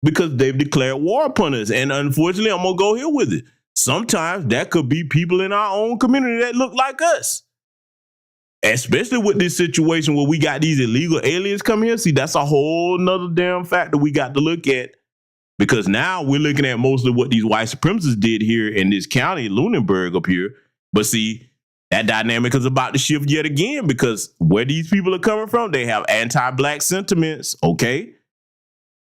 because they've declared war upon us. And unfortunately, I'm going to go here with it. Sometimes that could be people in our own community that look like us. Especially with this situation where we got these illegal aliens coming here. See, that's a whole nother damn factor we got to look at, because now we're looking at mostly what these white supremacists did here in this county, Lunenburg up here. But see, that dynamic is about to shift yet again, because where these people are coming from, they have anti-black sentiments, okay?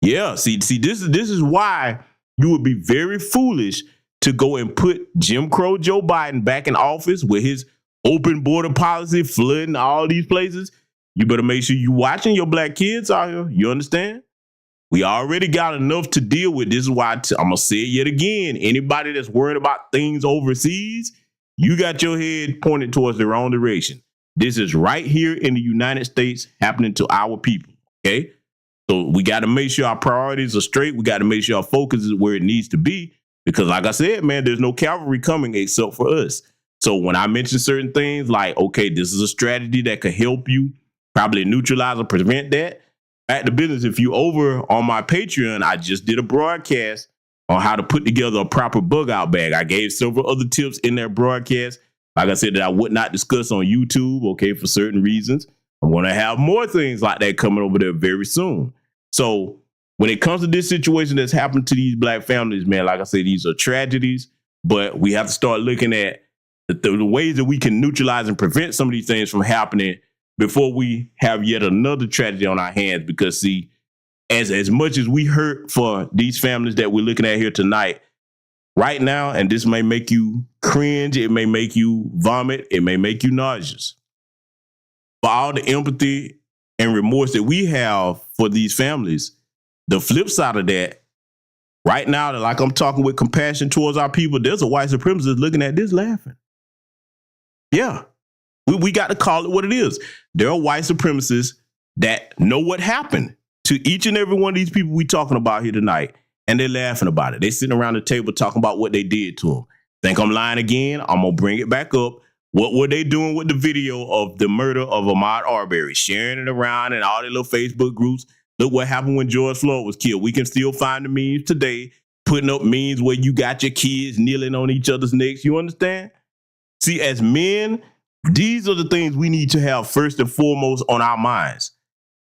Yeah, see, this is why you would be very foolish to go and put Jim Crow Joe Biden back in office with his open border policy, flooding all these places. You better make sure you watching your black kids out here. You understand? We already got enough to deal with. This is why I'm going to say it yet again. Anybody that's worried about things overseas, you got your head pointed towards the wrong direction. This is right here in the United States happening to our people, okay? So we got to make sure our priorities are straight. We got to make sure our focus is where it needs to be, because like I said, man, there's no cavalry coming except for us. So when I mention certain things like, okay, this is a strategy that could help you probably neutralize or prevent that, back to business. If you over on my Patreon, I just did a broadcast on how to put together a proper bug out bag. I gave several other tips in that broadcast. Like I said, that I would not discuss on YouTube, okay, for certain reasons. I'm going to have more things like that coming over there very soon. So when it comes to this situation that's happened to these black families, man, like I said, these are tragedies, but we have to start looking at the ways that we can neutralize and prevent some of these things from happening before we have yet another tragedy on our hands. Because see, as much as we hurt for these families that we're looking at here tonight, right now, and this may make you cringe, it may make you vomit, it may make you nauseous. For all the empathy and remorse that we have for these families, the flip side of that, right now, like I'm talking with compassion towards our people, there's a white supremacist looking at this laughing. Yeah, we got to call it what it is. There are white supremacists that know what happened to each and every one of these people we talking about here tonight, and they're laughing about it. They sitting around the table talking about what they did to them. Think I'm lying again? I'm going to bring it back up. What were they doing with the video of the murder of Ahmaud Arbery? Sharing it around in all their little Facebook groups. Look what happened when George Floyd was killed. We can still find the memes today, putting up memes where you got your kids kneeling on each other's necks. You understand? See, as men, these are the things we need to have first and foremost on our minds.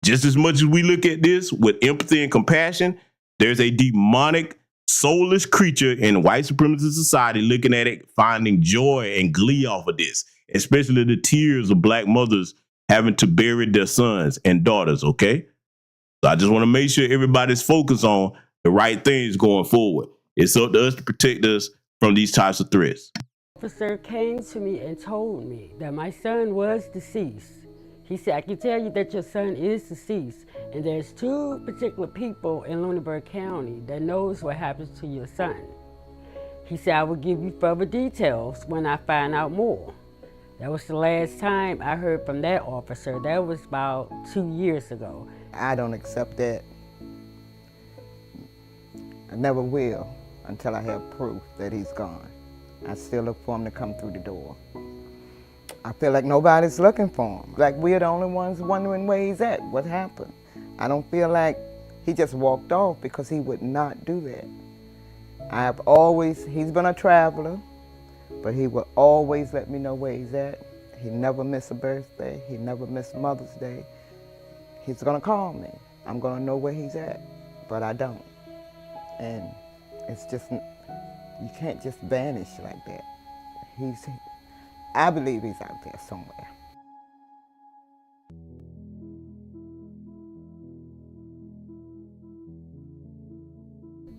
Just as much as we look at this with empathy and compassion, there's a demonic, soulless creature in white supremacist society looking at it, finding joy and glee off of this, especially the tears of black mothers having to bury their sons and daughters, okay? So I just want to make sure everybody's focused on the right things going forward. It's up to us to protect us from these types of threats.
Officer came to me and told me that my son was deceased. He said, I can tell you that your son is deceased, and there's 2 particular people in Lunenburg County that knows what happens to your son. He said, I will give you further details when I find out more. That was the last time I heard from that officer. That was about 2 years ago.
I don't accept that. I never will until I have proof that he's gone. I still look for him to come through the door. I feel like nobody's looking for him. Like we're the only ones wondering where he's at, what happened. I don't feel like he just walked off, because he would not do that. He's been a traveler, but he will always let me know where he's at. He never missed a birthday. He never missed Mother's Day. He's gonna call me. I'm gonna know where he's at, but I don't. And it's just, you can't just vanish like that. I believe he's out there somewhere.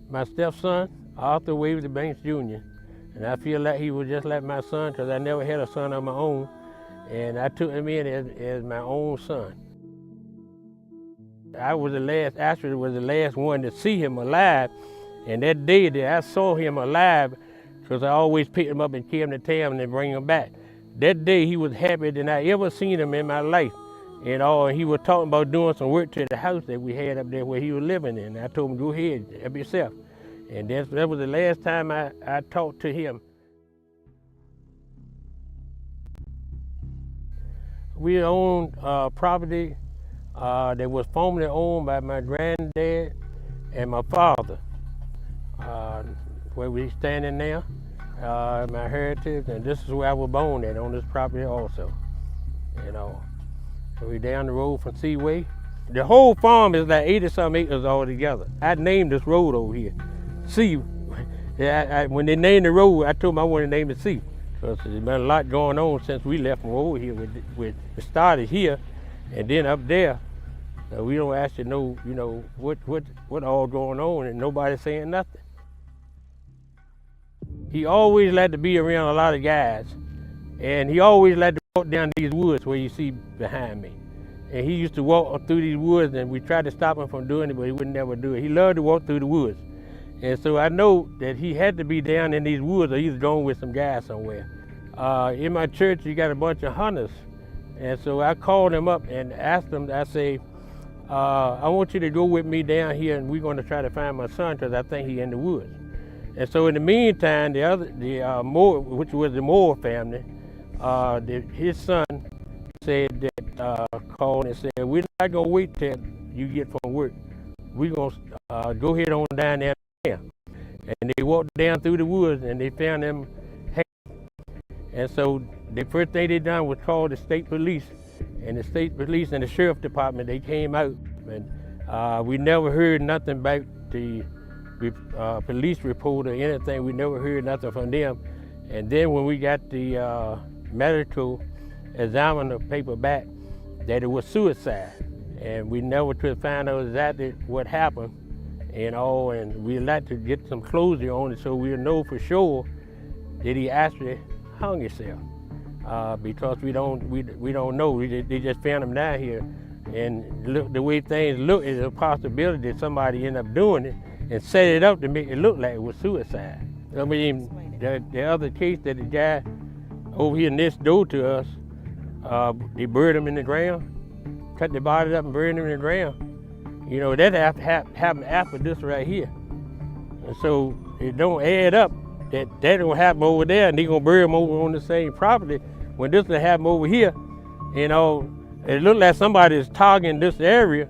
My stepson, Arthur Waverly Banks Jr., and I feel like he was just like my son, because I never had a son of my own, and I took him in as my own son. I was the last one to see him alive, and that day that I saw him alive, because I always pick him up and carry him to town and then bring him back. That day he was happier than I ever seen him in my life. And he was talking about doing some work to the house that we had up there where he was living in. I told him, go ahead, help yourself. And that was the last time I talked to him. We owned property that was formerly owned by my granddad and my father, where we standing now, my heritage, and this is where I was born at, on this property also, So we down the road from Seaway. The whole farm is like 80-some acres altogether. I named this road over here, Sea. When they named the road, I told them I wanted to name it Sea. Because there's been a lot going on since we left from over here. It started here, and then up there. We don't actually know, what all going on, and nobody's saying nothing. He always liked to be around a lot of guys, and he always liked to walk down these woods where you see behind me. And he used to walk through these woods, and we tried to stop him from doing it, but he would never do it. He loved to walk through the woods. And so I know that he had to be down in these woods, or he's going with some guys somewhere. In my church, you got a bunch of hunters. And so I called him up and asked him, I say, I want you to go with me down here, and we're going to try to find my son, because I think he's in the woods. And so in the meantime, which was the Moore family, his son said that, called and said, we're not going to wait till you get from work. We're going to go ahead on down there. And they walked down through the woods, and they found them hanging. And so the first thing they done was call the state police. And the state police and the sheriff department, they came out, and we never heard nothing about the police report or anything. We never heard nothing from them. And then when we got the medical examiner paper back, that it was suicide. And we never could find out exactly what happened and we'd like to get some closure on it so we'll know for sure that he actually hung himself. Because we don't know. They just found him down here, and look, the way things look, is a possibility that somebody ended up doing it and set it up to make it look like it was suicide. I mean, the other case that the guy over here next door to us, they buried him in the ground, cut the body up and buried him in the ground. That happened after this right here. And so it don't add up that don't happen over there, and they're gonna bury him over on the same property when this will happen over here. It looked like somebody is targeting this area,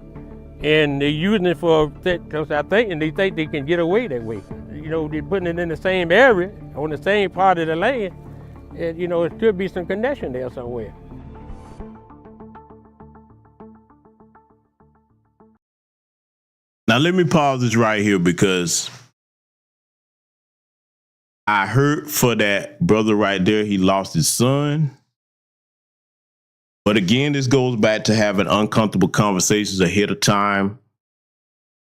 and they're using it because they think they can get away that way. They're putting it in the same area, on the same part of the land, and it could be some connection there somewhere.
Now let me pause this right here, because I heard for that brother right there, he lost his son. But again, this goes back to having uncomfortable conversations ahead of time.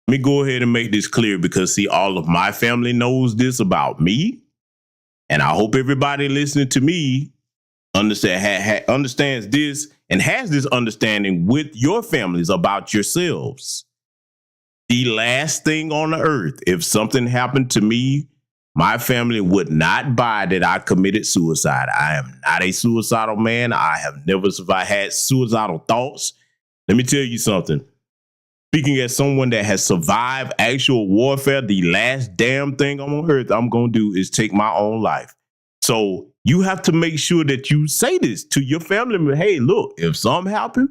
Let me go ahead and make this clear, because see, all of my family knows this about me. And I hope everybody listening to me understands this and has this understanding with your families about yourselves. The last thing on the earth, if something happened to me, my family would not buy that I committed suicide. I am not a suicidal man. I have never had suicidal thoughts. Let me tell you something. Speaking as someone that has survived actual warfare, the last damn thing on earth I'm going to do is take my own life. So you have to make sure that you say this to your family. Hey, look, if something happened,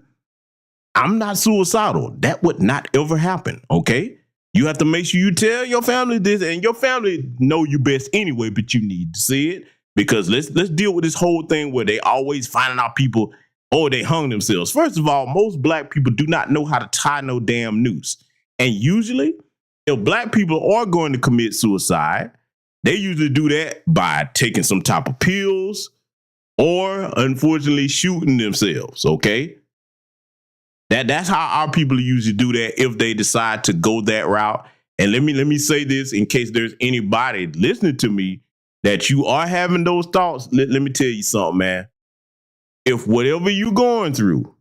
I'm not suicidal. That would not ever happen, okay? You have to make sure you tell your family this, and your family know you best anyway, but you need to say it, because let's deal with this whole thing where they always finding out people, they hung themselves. First of all, most black people do not know how to tie no damn noose. And usually, if black people are going to commit suicide, they usually do that by taking some type of pills or, unfortunately, shooting themselves, okay? That's how our people usually do that if they decide to go that route. And let me say this in case there's anybody listening to me that you are having those thoughts. Let me tell you something, man. If whatever you're going through,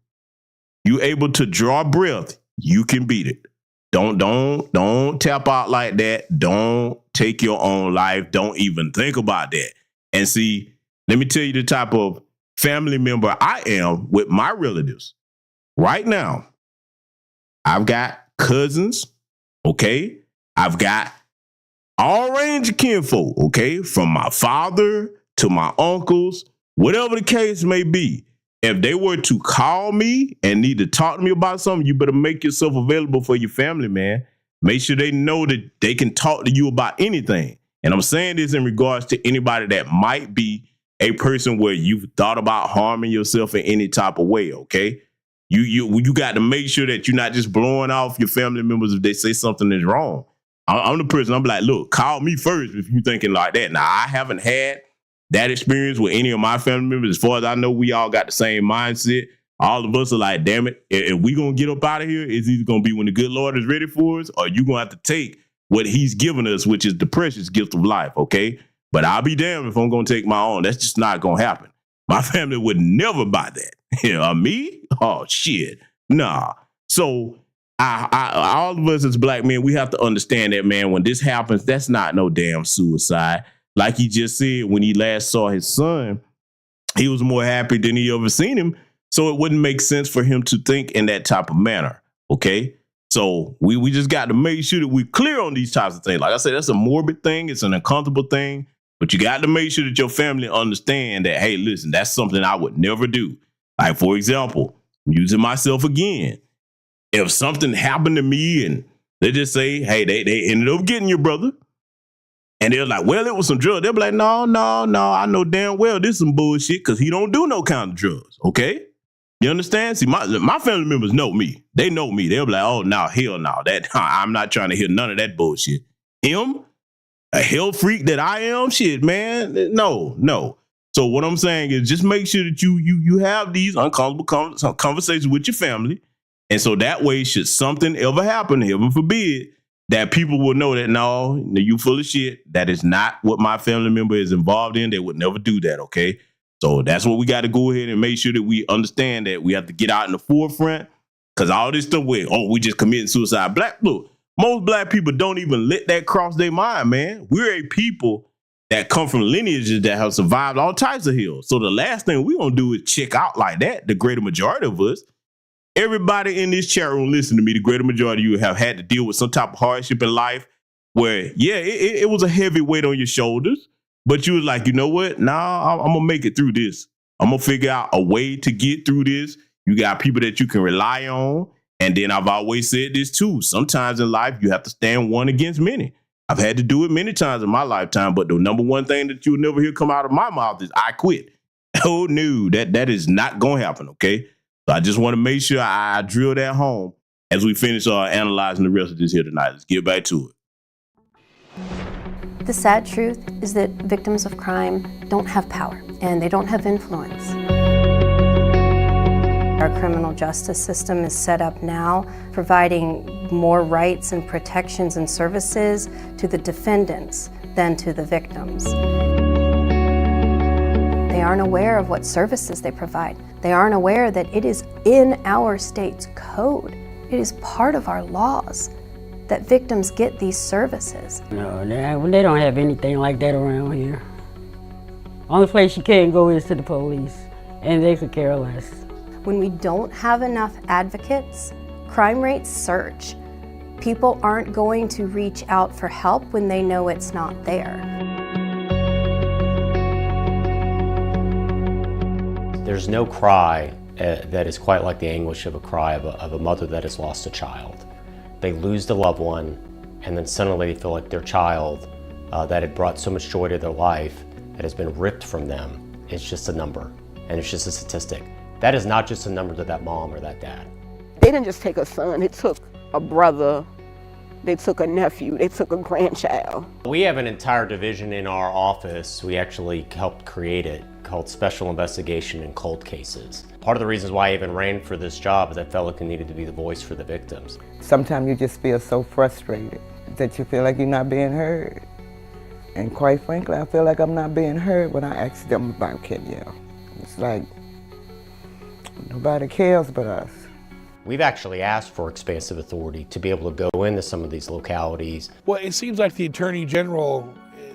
you're able to draw breath, you can beat it. Don't tap out like that. Don't take your own life. Don't even think about that. And see, let me tell you the type of family member I am with my relatives. Right now, I've got cousins, okay? I've got all range of kinfolk, okay? From my father to my uncles, whatever the case may be. If they were to call me and need to talk to me about something, you better make yourself available for your family, man. Make sure they know that they can talk to you about anything. And I'm saying this in regards to anybody that might be a person where you've thought about harming yourself in any type of way, okay? You got to make sure that you're not just blowing off your family members if they say something is wrong. I'm the person, I'm like, look, call me first if you're thinking like that. Now, I haven't had that experience with any of my family members. As far as I know, we all got the same mindset. All of us are like, damn it, if we gonna get up out of here, it's either gonna be when the good Lord is ready for us, or you gonna have to take what he's given us, which is the precious gift of life, okay? But I'll be damned if I'm gonna take my own. That's just not gonna happen. My family would never buy that. You know, me? Oh, shit. Nah. So all of us as black men, we have to understand that, man, when this happens, that's not no damn suicide. Like he just said, when he last saw his son, he was more happy than he ever seen him. So it wouldn't make sense for him to think in that type of manner, okay? So we just got to make sure that we're clear on these types of things. Like I said, that's a morbid thing. It's an uncomfortable thing. But you got to make sure that your family understand that, hey, listen, that's something I would never do. Like, for example, using myself again. If something happened to me and they just say, hey, they ended up getting your brother. And they're like, well, it was some drugs. They'll be like, no, I know damn well this is some bullshit because he don't do no kind of drugs, okay? You understand? See, my family members know me. They know me. They'll be like, oh, no, hell no. I'm not trying to hear none of that bullshit. Him? A hell freak that I am? Shit, man. No. So what I'm saying is just make sure that you have these uncomfortable conversations with your family. And so that way, should something ever happen, heaven forbid, that people will know that, no, you full of shit. That is not what my family member is involved in. They would never do that, okay? So that's what we got to go ahead and make sure that we understand that we have to get out in the forefront, because all this stuff where, we just committing suicide. Look, most black people don't even let that cross their mind, man. We're a people that come from lineages that have survived all types of hills. So the last thing we're going to do is check out like that, the greater majority of us. Everybody in this chat room, listen to me, the greater majority of you have had to deal with some type of hardship in life where, yeah, it was a heavy weight on your shoulders. But you was like, you know what? Nah, I'm going to make it through this. I'm going to figure out a way to get through this. You got people that you can rely on. And then I've always said this too. Sometimes in life, you have to stand one against many. I've had to do it many times in my lifetime. But the number one thing that you'll never hear come out of my mouth is I quit. Oh, no, that is not going to happen, okay? So I just want to make sure I drill that home as we finish analyzing the rest of this here tonight. Let's get back to it.
The sad truth is that victims of crime don't have power and they don't have influence. Our criminal justice system is set up now, providing more rights and protections and services to the defendants than to the victims. They aren't aware of what services they provide. They aren't aware that it is in our state's code. It is part of our laws that victims get these services.
No, they don't have anything like that around here. Only place you can't go is to the police, and they could care less.
When we don't have enough advocates, crime rates surge. People aren't going to reach out for help when they know it's not there.
There's no cry that is quite like the anguish of a cry of a mother that has lost a child. They lose the loved one, and then suddenly they feel like their child that had brought so much joy to their life, that has been ripped from them, is just a number, and it's just a statistic. That is not just a number to that mom or that dad.
They didn't just take a son, they took a brother, they took a nephew, they took a grandchild.
We have an entire division in our office, we actually helped create it, called Special Investigation in Cold Cases. Part of the reasons why I even ran for this job is I felt like I needed to be the voice for the victims.
Sometimes you just feel so frustrated that you feel like you're not being heard. And quite frankly, I feel like I'm not being heard when I ask them about Kenyelle. It's like, nobody cares but us.
We've actually asked for expansive authority to be able to go into some of these localities.
Well, it seems like the Attorney General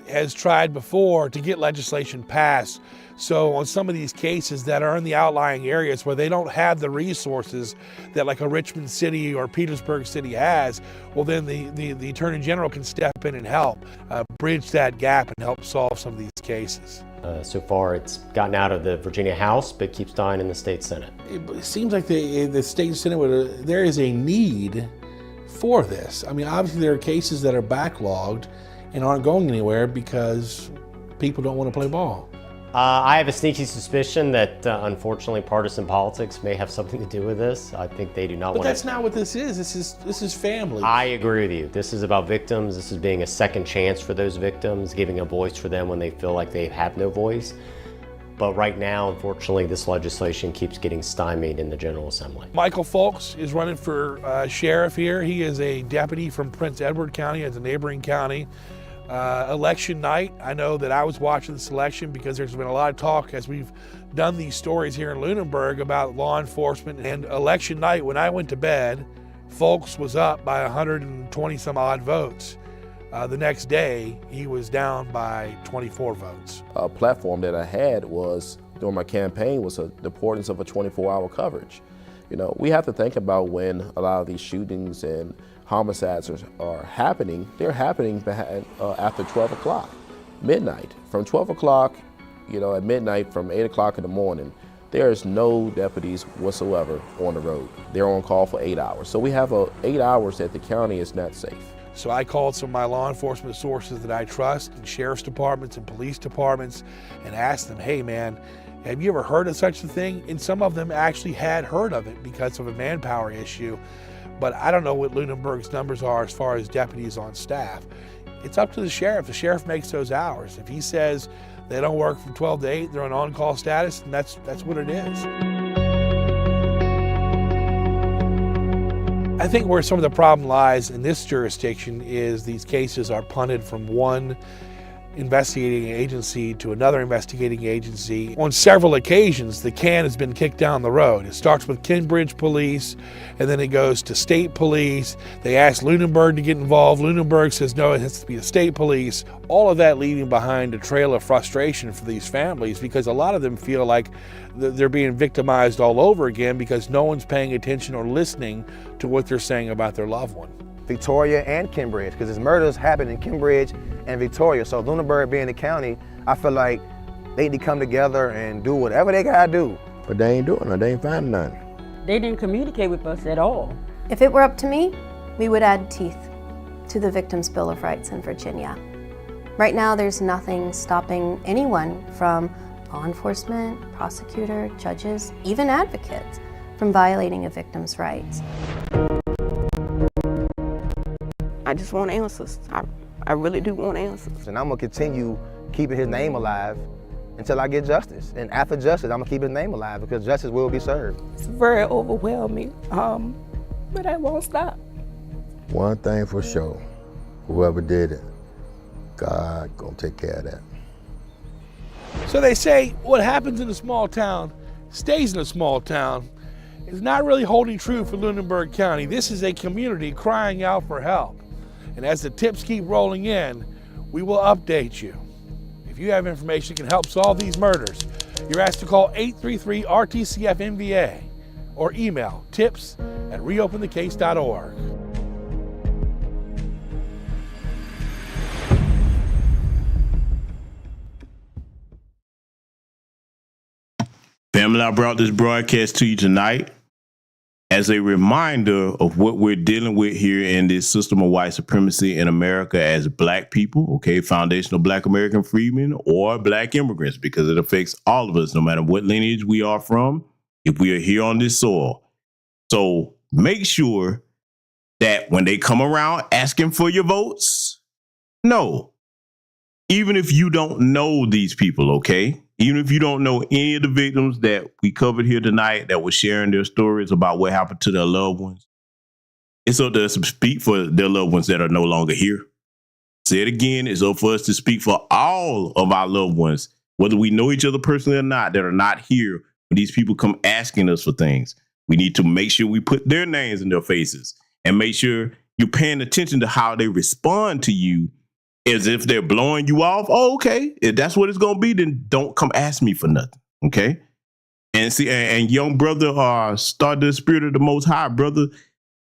has tried before to get legislation passed. So on some of these cases that are in the outlying areas where they don't have the resources that like a Richmond City or Petersburg City has, well then the Attorney General can step in and help bridge that gap and help solve some of these cases.
So far it's gotten out of the Virginia House, but keeps dying in the state Senate.
It seems like the state Senate, there is a need for this. I mean, obviously there are cases that are backlogged and aren't going anywhere because people don't want to play ball.
I have a sneaky suspicion that unfortunately partisan politics may have something to do with this. I think they do not want to.
But that's not what this is. This is family.
I agree with you. This is about victims. This is being a second chance for those victims, giving a voice for them when they feel like they have no voice. But right now, unfortunately, this legislation keeps getting stymied in the General Assembly.
Michael Folks is running for sheriff here. He is a deputy from Prince Edward County, as a neighboring county. Election night, I know that I was watching this election because there's been a lot of talk as we've done these stories here in Lunenburg about law enforcement. And election night, when I went to bed, Folks was up by 120 some odd votes. The next day, he was down by 24 votes.
A platform that I had was, during my campaign, was the importance of a 24-hour coverage. You know, we have to think about when a lot of these shootings and homicides are happening. They're happening after 12 o'clock, midnight. From 12 o'clock, you know, at midnight, from 8 o'clock in the morning, there is no deputies whatsoever on the road. They're on call for 8 hours. So we have 8 hours that the county is not safe.
So I called some of my law enforcement sources that I trust, and sheriff's departments and police departments, and asked them, hey man, have you ever heard of such a thing? And some of them actually had heard of it because of a manpower issue. But I don't know what Lunenburg's numbers are as far as deputies on staff. It's up to the sheriff. The sheriff makes those hours. If he says they don't work from 12 to 8, they're on on-call status, and that's what it is. I think where some of the problem lies in this jurisdiction is these cases are punted from one investigating agency to another investigating agency. On several occasions, the can has been kicked down the road. It starts with Kinbridge Police, and then it goes to state police. They ask Lunenburg to get involved. Lunenburg says, no, it has to be the state police. All of that leaving behind a trail of frustration for these families, because a lot of them feel like they're being victimized all over again because no one's paying attention or listening to what they're saying about their loved one.
Victoria and Kinbridge, because his murders happened in Kinbridge and Victoria. So Lunenburg being the county, I feel like they need to come together and do whatever they gotta do.
But they ain't doing it, they ain't finding nothing.
They didn't communicate with us at all.
If it were up to me, we would add teeth to the Victims' Bill of Rights in Virginia. Right now, there's nothing stopping anyone from law enforcement, prosecutor, judges, even advocates from violating a victim's rights.
I just want answers. I really do want answers.
And I'm gonna continue keeping his name alive until I get justice. And after justice, I'm gonna keep his name alive because justice will be served.
It's very overwhelming, but I won't stop.
One thing for sure, whoever did it, God gonna take care of that.
So they say what happens in a small town stays in a small town. It's not really holding true for Lunenburg County. This is a community crying out for help. And as the tips keep rolling in, we will update you. If you have information that can help solve these murders, you're asked to call 833-RTCF-NVA or email tips@reopenthecase.org.
Family, I brought this broadcast to you tonight as a reminder of what we're dealing with here in this system of white supremacy in America as Black people, okay, foundational Black American freedmen or Black immigrants, because it affects all of us, no matter what lineage we are from, if we are here on this soil. So make sure that when they come around asking for your votes, no, even if you don't know these people, okay? Even if you don't know any of the victims that we covered here tonight that were sharing their stories about what happened to their loved ones, it's up to us to speak for their loved ones that are no longer here. Say it again, it's up for us to speak for all of our loved ones, whether we know each other personally or not, that are not here when these people come asking us for things. We need to make sure we put their names in their faces and make sure you're paying attention to how they respond to you. As if they're blowing you off. Oh, okay. If that's what it's going to be, then don't come ask me for nothing. Okay. And see, and young brother, start the spirit of the Most High, brother.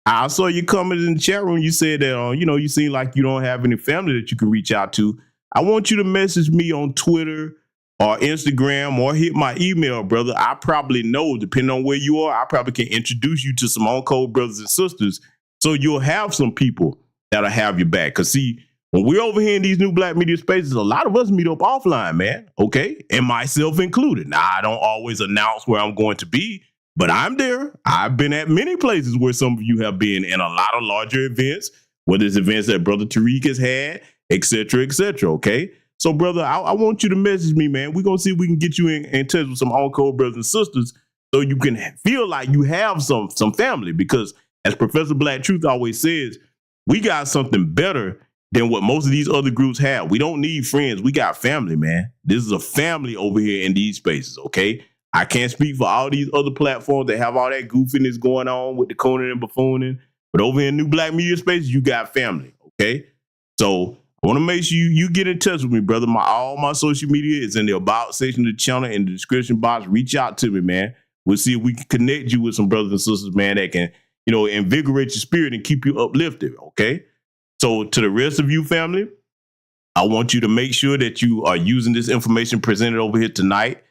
I saw you coming in the chat room. You said that, you seem like you don't have any family that you can reach out to. I want you to message me on Twitter or Instagram or hit my email, brother. I probably know, depending on where you are, I probably can introduce you to some on-code brothers and sisters. So you'll have some people that'll have your back. Cause see, when we're over here in these new black media spaces, a lot of us meet up offline, man. Okay. And myself included. Now, I don't always announce where I'm going to be, but I'm there. I've been at many places where some of you have been in a lot of larger events, whether it's events that Brother Tariq has had, et cetera, okay? So, brother, I want you to message me, man. We're going to see if we can get you in touch with some on-code brothers and sisters so you can feel like you have some family. Because as Professor Black Truth always says, we got something better than what most of these other groups have. We don't need friends. We got family, man. This is a family over here in these spaces, okay? I can't speak for all these other platforms that have all that goofiness going on with the cooning and buffooning, but over in new black media spaces, you got family, okay? So I want to make sure you get in touch with me, brother. All my social media is in the about section of the channel in the description box. Reach out to me, man. We'll see if we can connect you with some brothers and sisters, man, that can, invigorate your spirit and keep you uplifted, okay? So to the rest of you, family, I want you to make sure that you are using this information presented over here tonight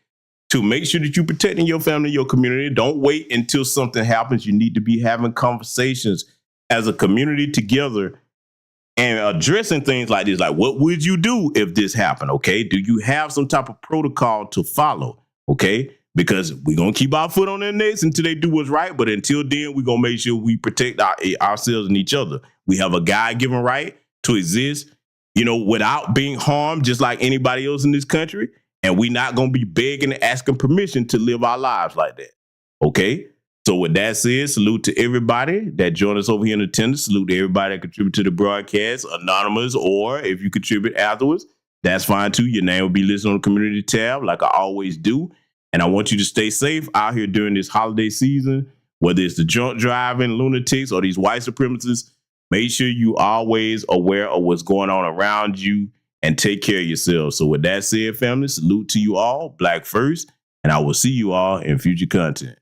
to make sure that you're protecting your family, your community. Don't wait until something happens. You need to be having conversations as a community together and addressing things like this. Like, what would you do if this happened? Okay. Do you have some type of protocol to follow? Okay. Because we're going to keep our foot on their necks until they do what's right. But until then, we're going to make sure we protect ourselves and each other. We have a God-given right to exist, without being harmed, just like anybody else in this country. And we're not going to be begging and asking permission to live our lives like that. Okay. So with that said, salute to everybody that joined us over here in attendance. Salute to everybody that contributed to the broadcast, anonymous, or if you contribute afterwards, that's fine too. Your name will be listed on the community tab like I always do. And I want you to stay safe out here during this holiday season, whether it's the drunk driving lunatics or these white supremacists. Make sure you always aware of what's going on around you and take care of yourselves. So with that said, family, salute to you all, Black first, and I will see you all in future content.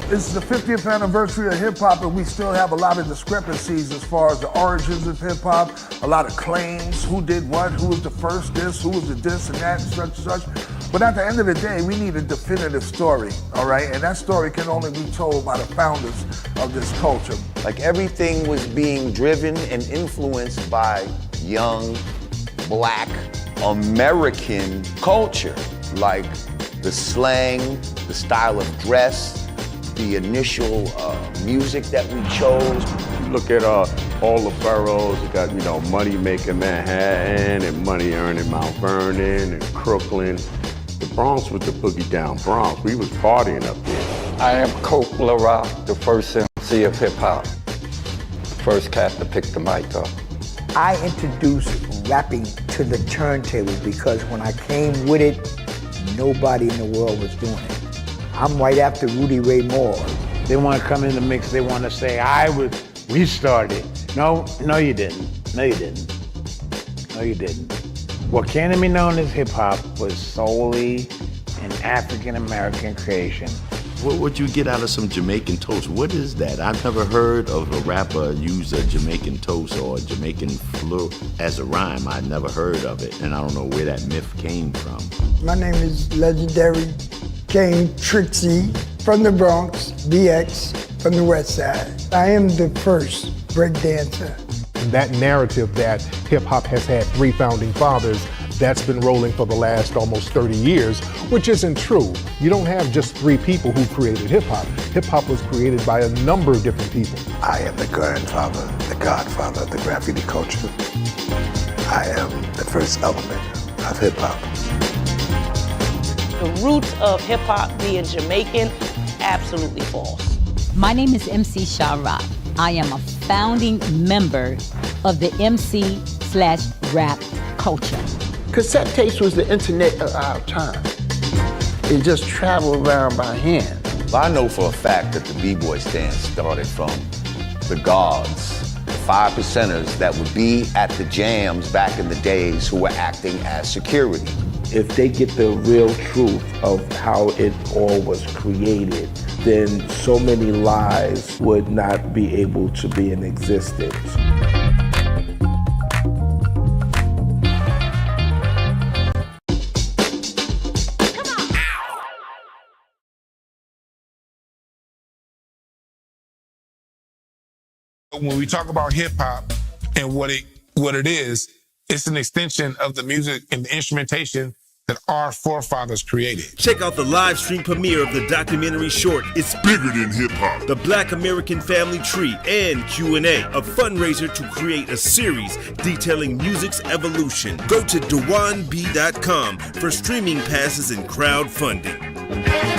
This is the 50th anniversary of hip-hop, and we still have a lot of discrepancies as far as the origins of hip-hop, a lot of claims, who did what, who was the first this, who was the this and that, and such. But at the end of the day, we need a definitive story, all right? And that story can only be told by the founders of this culture.
Like everything was being driven and influenced by young, Black, American culture. Like the slang, the style of dress, the initial music that we chose.
You look at all the boroughs, you got, money making Manhattan and money earning Mount Vernon and Crooklyn. The Bronx was the boogie down Bronx. We was partying up there.
I am Coke LaRock, the first MC of hip hop. First cat to pick the mic up.
I introduced rapping to the turntable because when I came with it, nobody in the world was doing it. I'm right after Rudy Ray Moore.
They want to come in the mix. They want to say, we started. No, you didn't. No, you didn't. No, you didn't. What came to be known as hip hop was solely an African-American creation.
What would you get out of some Jamaican toast? What is that? I've never heard of a rapper use a Jamaican toast or a Jamaican fleur as a rhyme. I never heard of it, and I don't know where that myth came from.
My name is legendary King Trixie from the Bronx, BX from the West Side. I am the first breakdancer.
That narrative that hip-hop has had 3 founding fathers, that's been rolling for the last almost 30 years, which isn't true. You don't have just 3 people who created hip-hop. Hip-hop was created by a number of different people.
I am the grandfather, the godfather of the graffiti culture. I am the first element of hip-hop.
The roots of hip-hop being Jamaican, absolutely false.
My name is MC Sha-Rock. I am a founding member of the MC/rap culture.
Cassette tapes was the internet of our time. It just traveled around by hand.
I know for a fact that the B-Boy stand started from the guards, the 5%ers that would be at the jams back in the days who were acting as security.
If they get the real truth of how it all was created, then so many lies would not be able to be in existence.
When we talk about hip hop and what it is, it's an extension of the music and the instrumentation that our forefathers created.
Check out the live stream premiere of the documentary short, It's Bigger Than Hip Hop, The Black American Family Tree, and Q&A, a fundraiser to create a series detailing music's evolution. Go to dewanb.com for streaming passes and crowdfunding.